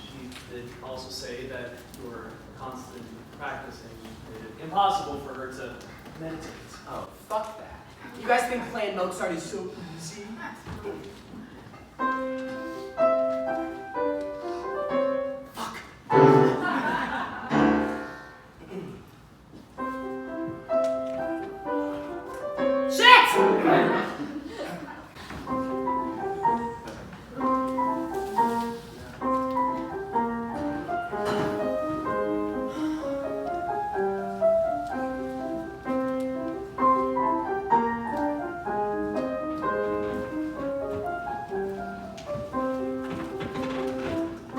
she did also say that your constant practicing made it impossible for her to meditate. Oh, fuck that. You guys think playing Mozart is so easy? Fuck. Shit!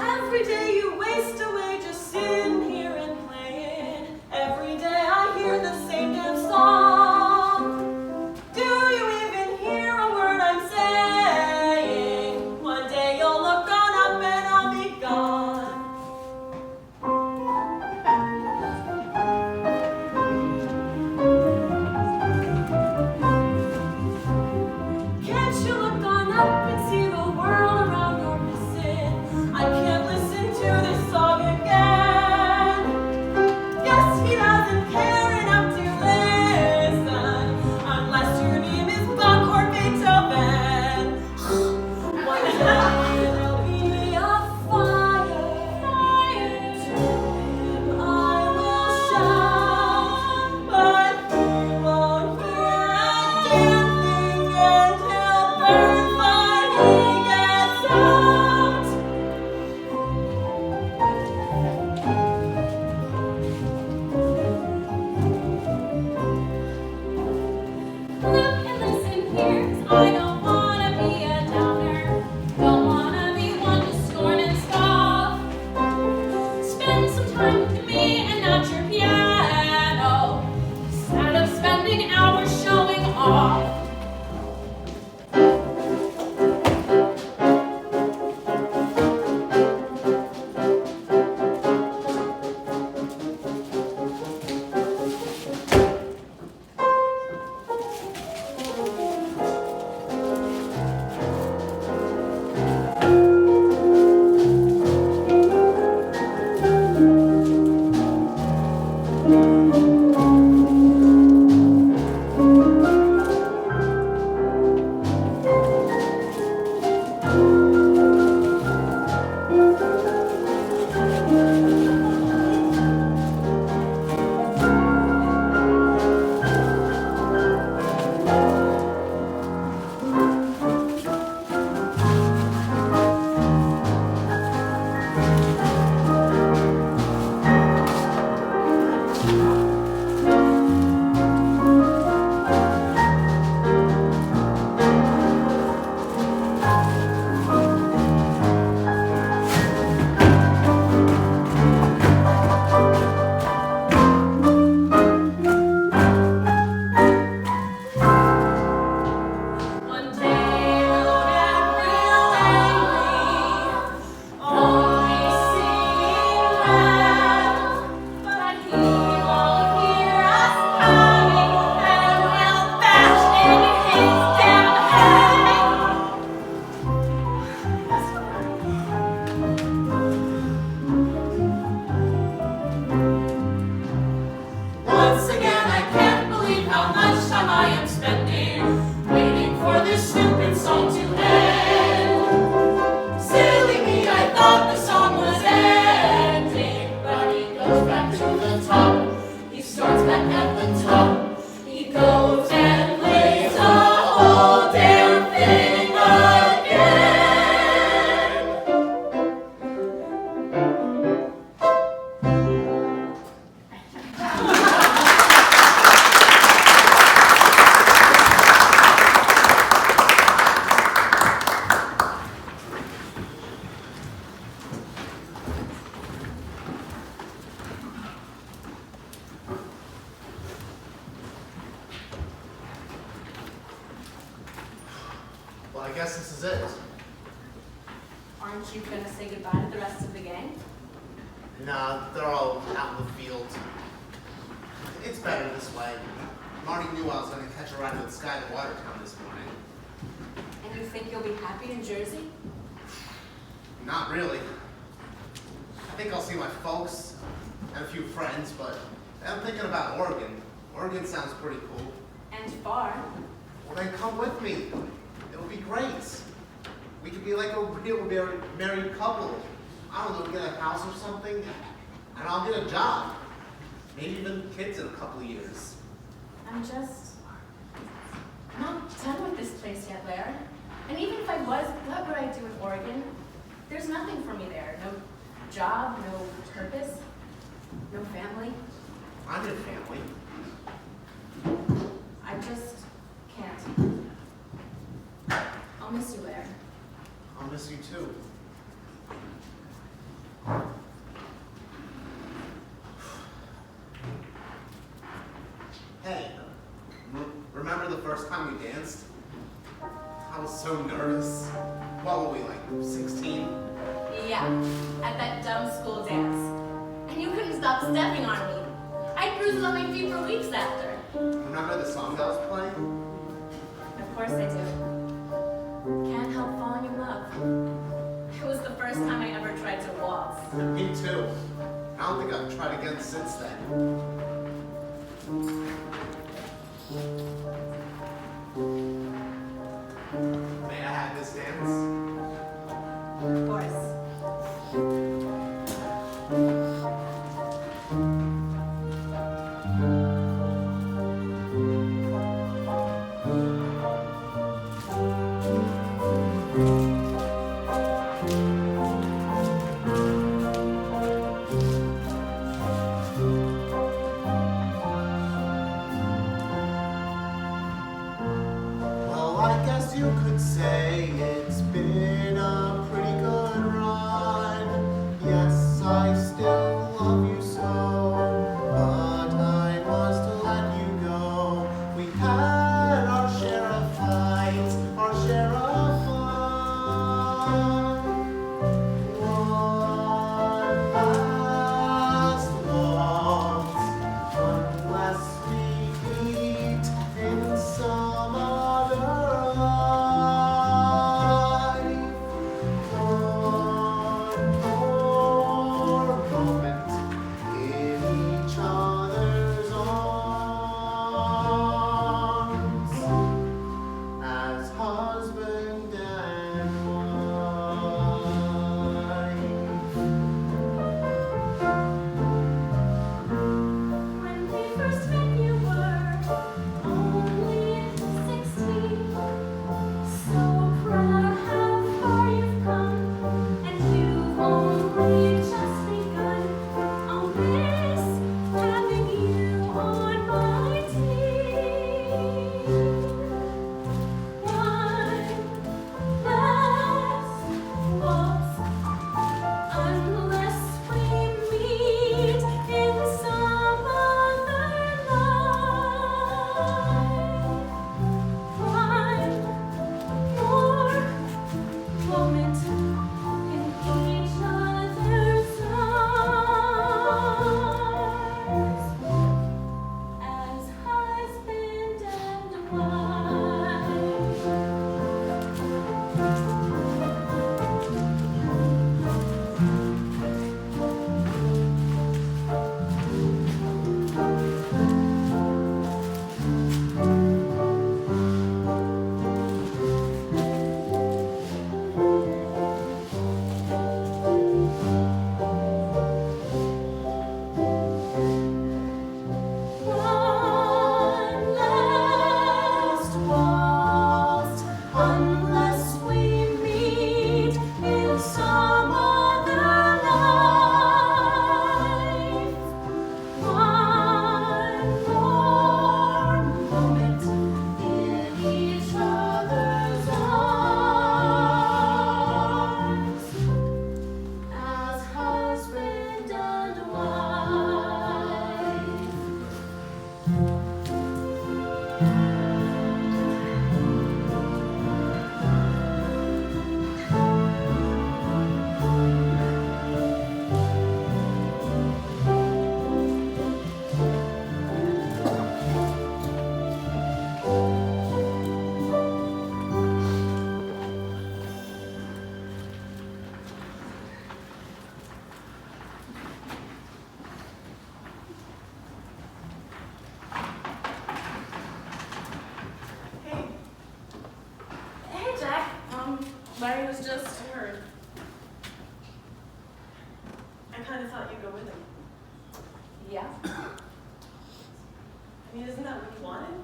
Every day you waste away just sitting here and playing. Every day I hear the same damn song. Do you even guess this is it. Aren't you gonna say goodbye to the rest of the gang? Nah, they're all out in the field. It's better this way. Marty knew I was going to catch a ride with Sky to Watertown this morning. And you think you'll be happy in Jersey? Not really. I think I'll see my folks and a few friends, but I'm thinking about Oregon. Oregon sounds pretty cool. And far. Well, then come with me. It would be great. We could be like a real married couple. I don't know, get a house or something, and I'll get a job. Maybe even kids in a couple of years. I'm not done with this place yet, Blair. And even if I was, what would I do in Oregon? There's nothing for me there. No job, no purpose, no family. I'm your family. I just can't. I'll miss you, Blair. I'll miss you too. Hey, remember the first time we danced? I was so nervous. What were we, like 16? Yeah, at that dumb school dance. And you couldn't stop stepping on me. I had bruises on my feet for weeks after. Remember the song that was playing? Of course I do. Can't help falling in love. It was the first time I ever tried to waltz. Me too. I don't think I've tried again since then. May I have this dance? Of course. Well, I guess you could say it's been a pretty good run. Yes, I still love you so, but I must let you go. We had our share of fights, our share of fun. One last waltz, unless we meet in some other life. One more moment in each other's arms as husband and wife. When we first met, you were only 16. So proud of how far you've come, and you've only just begun. I'll miss having you on my team. One last waltz, unless we meet in some other life. One more moment in each other's arms as husband and wife. One last was just heard. I kind of thought you'd go with him. Yeah. I mean, isn't that what you wanted?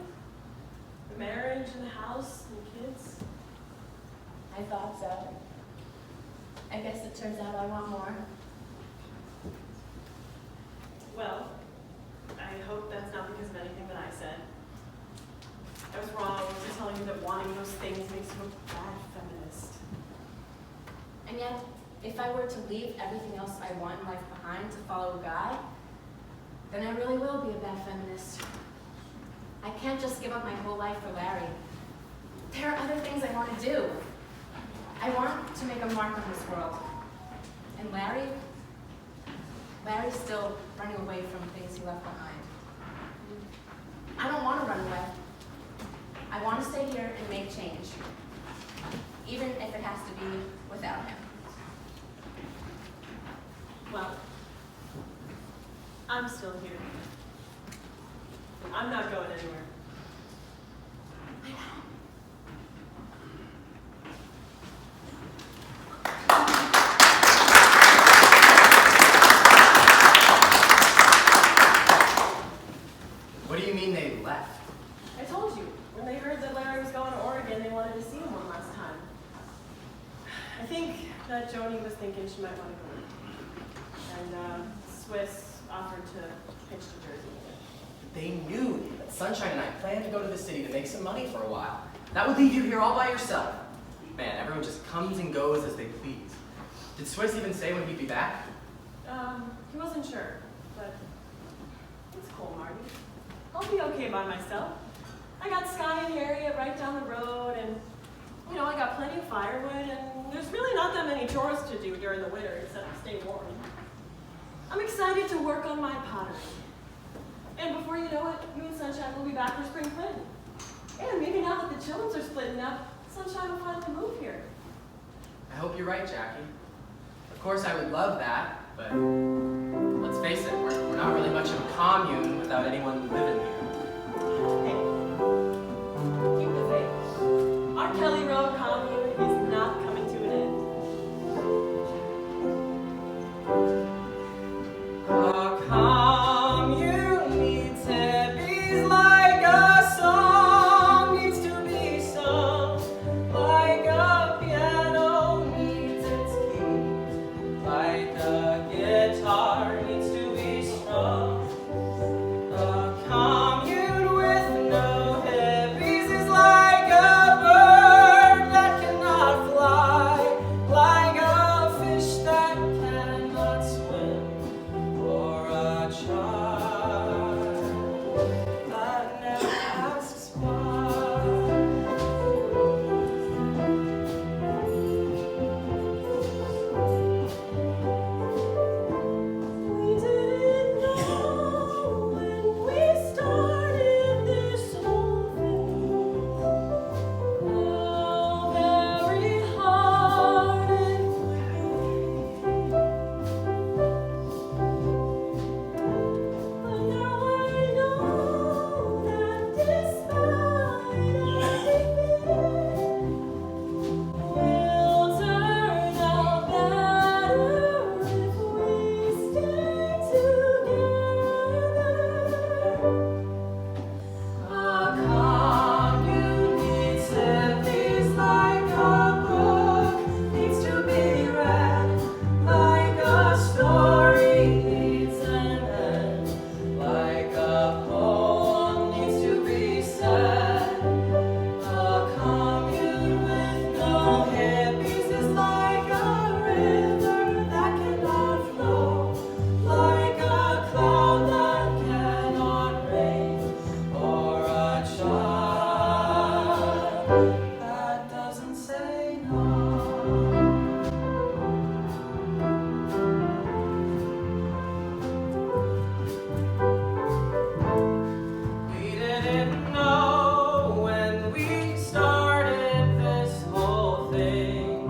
The marriage and the house and the kids? I thought so. I guess it turns out I want more. Well, I hope that's not because of anything that I said. I was wrong for telling you that wanting those things makes you a bad feminist. And yet, if I were to leave everything else I want in life behind to follow a guy, then I really will be a bad feminist. I can't just give up my whole life for Larry. There are other things I want to do. I want to make a mark on this world. And Larry's still running away from things he left behind. I don't want to run away. I want to stay here and make change, even if it has to be without him. Well, I'm still here. I'm not going anywhere. What do you mean they left? I told you, when they heard that Larry was going to Oregon, they wanted to see him one last time. I think that Joni was thinking she might want to go with him. And Swiss offered to pitch to Jersey. They knew that Sunshine and I planned to go to the city to make some money for a while. That would leave you here all by yourself. Man, everyone just comes and goes as they please. Did Swiss even say when he'd be back? He wasn't sure, but it's cool, Marty. I'll be okay by myself. I got Sky and Harriet right down the road, and, you know, I got plenty of firewood, and there's really not that many chores to do during the winter except stay warm. I'm excited to work on my pottery. And before you know it, you and Sunshine will be back for spring cleaning. And maybe now that the Chillums are splitting up, Sunshine will finally move here. I hope you're right, Jackie. Of course, I would love that, but let's face it, we're not really much of a commune without anyone living here. Hey, keep the faith. Our Kelly Road commune is not coming to an end. A commune needs hippies like a song needs to be sung, like a piano needs its key, like a guitar needs to be strung. A commune with no hippies is like a bird that cannot fly, like a fish that cannot swim, or a child that never asks why. We didn't know when we started this whole thing how very hard it would be. But now I know that despite everything, we'll turn out better if we stay together. A commune needs hippies like a book needs to be read, like a story needs an end, like a poem needs to be said. A commune with no hippies is like a river that cannot flow, like a cloud that cannot rain, or a child that doesn't say no. We didn't know when we started this whole thing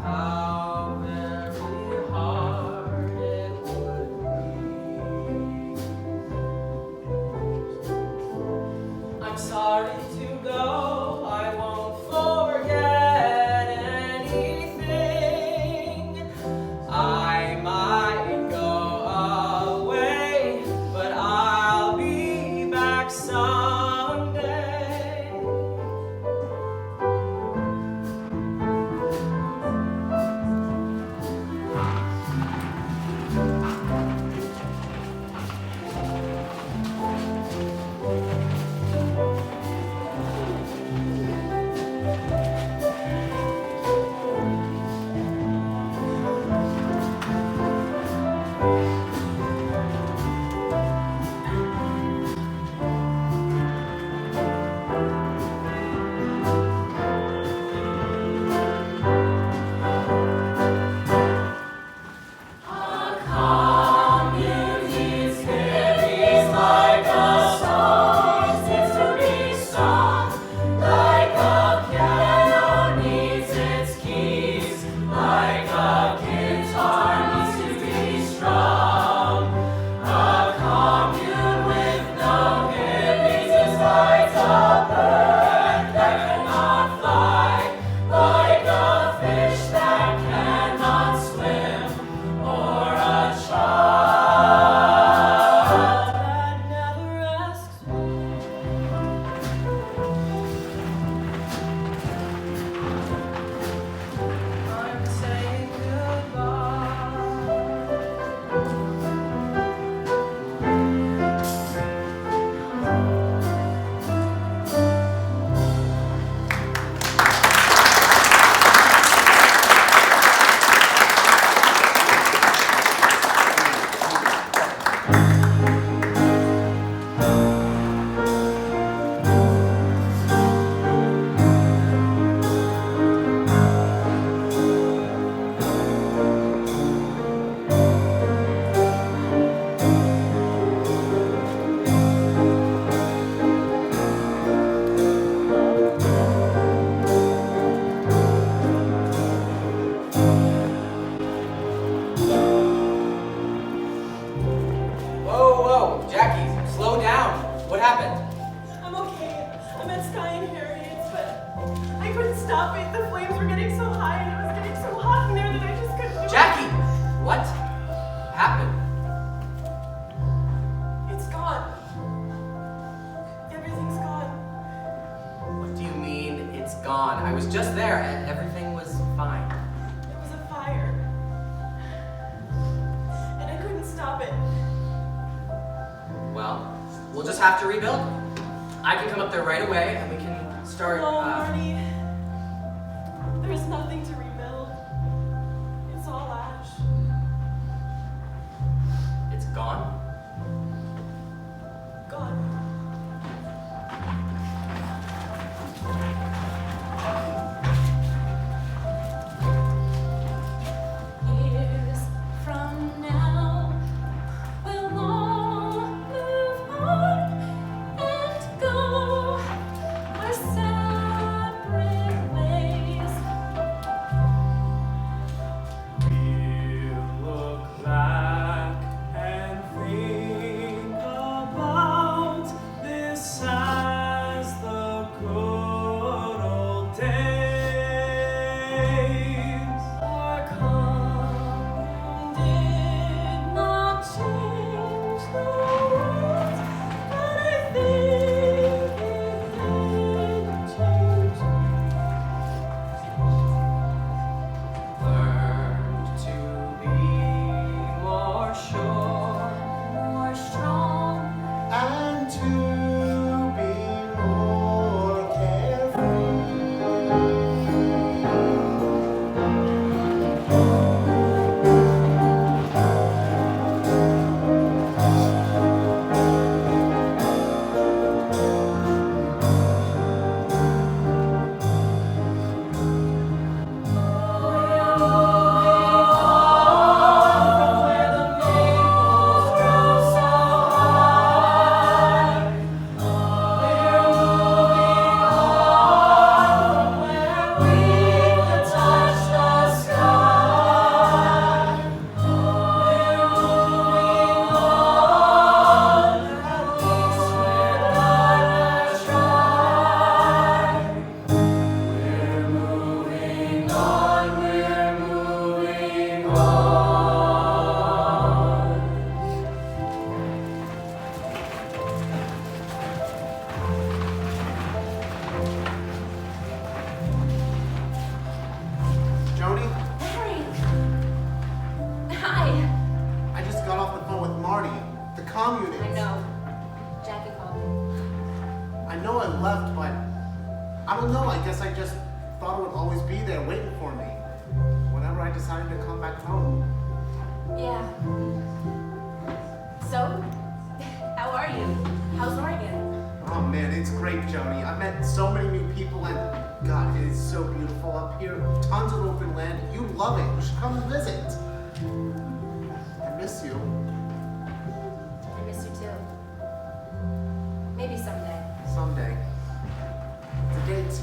how very hard it would be. I'm sorry to go, I won't forget Sunday. Whoa, Jackie, slow down. What happened? I'm okay. I'm at Sky and Harriet's, but I couldn't stop it. The flames were getting so high and it was getting so hot in there that I just couldn't do Jackie, what happened? It's gone. Everything's gone. What do you mean it's gone? I was just there and everything was fine. It was a fire. And I couldn't stop it. Well, we'll just have to rebuild. I can come up there right away and we can start. No, Marty. There's nothing to rebuild. It's all ash. It's gone. Gone. Years from now, we'll all move on and go our separate know I left, but I don't know. I guess I just thought it would always be there waiting for me whenever I decided to come back home. Yeah. So, how are you? How's Oregon? Oh man, it's great, Jody. I've met so many new people, and God, it is so beautiful up here. Tons of open land. You love it. You should come and visit. I miss you. I miss you too. Maybe someday. Someday. It's a date.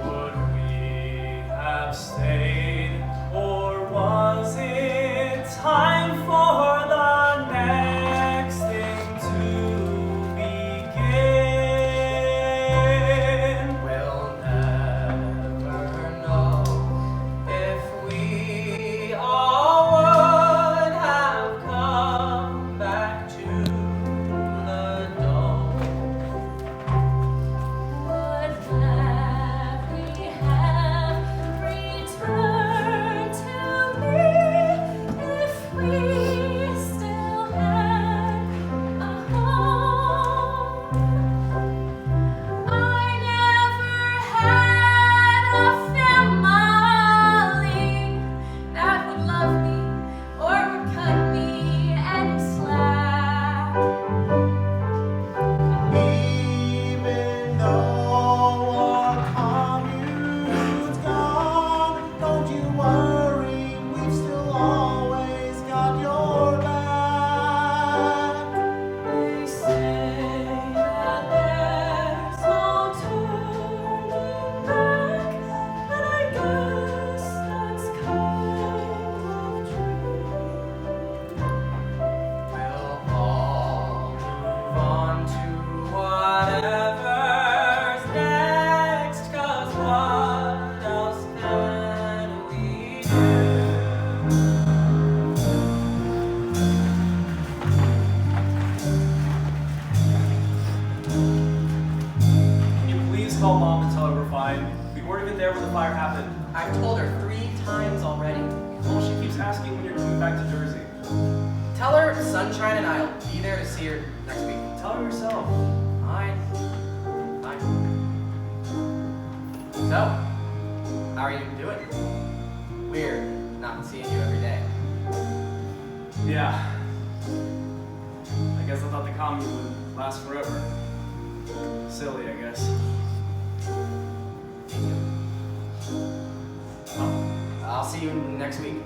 Would we have stayed, or was it time for the next thing to begin? We'll never know if we all would have come back to the dome. Would that we have returned to me if we still had a home? I never had a family that would love me or would cut me any slack. Even though our commute's gone, don't you worry, we've still always got your back. They say that there's no turning back, and I guess that's kind of true. We'll all move on to whatever's next, 'cause what else can we do? Can you please call Mom and tell her we're fine? We weren't even there when the fire happened. I've told her 3 times already. Well, she keeps asking when you're coming back to Jersey. Tell her Sunshine and I'll be there to see her next week. Tell her yourself. Fine. So, how are you doing? Weird not seeing you every day. Yeah. I guess I thought the commune would last forever. Silly, I guess. Well, I'll see you next week.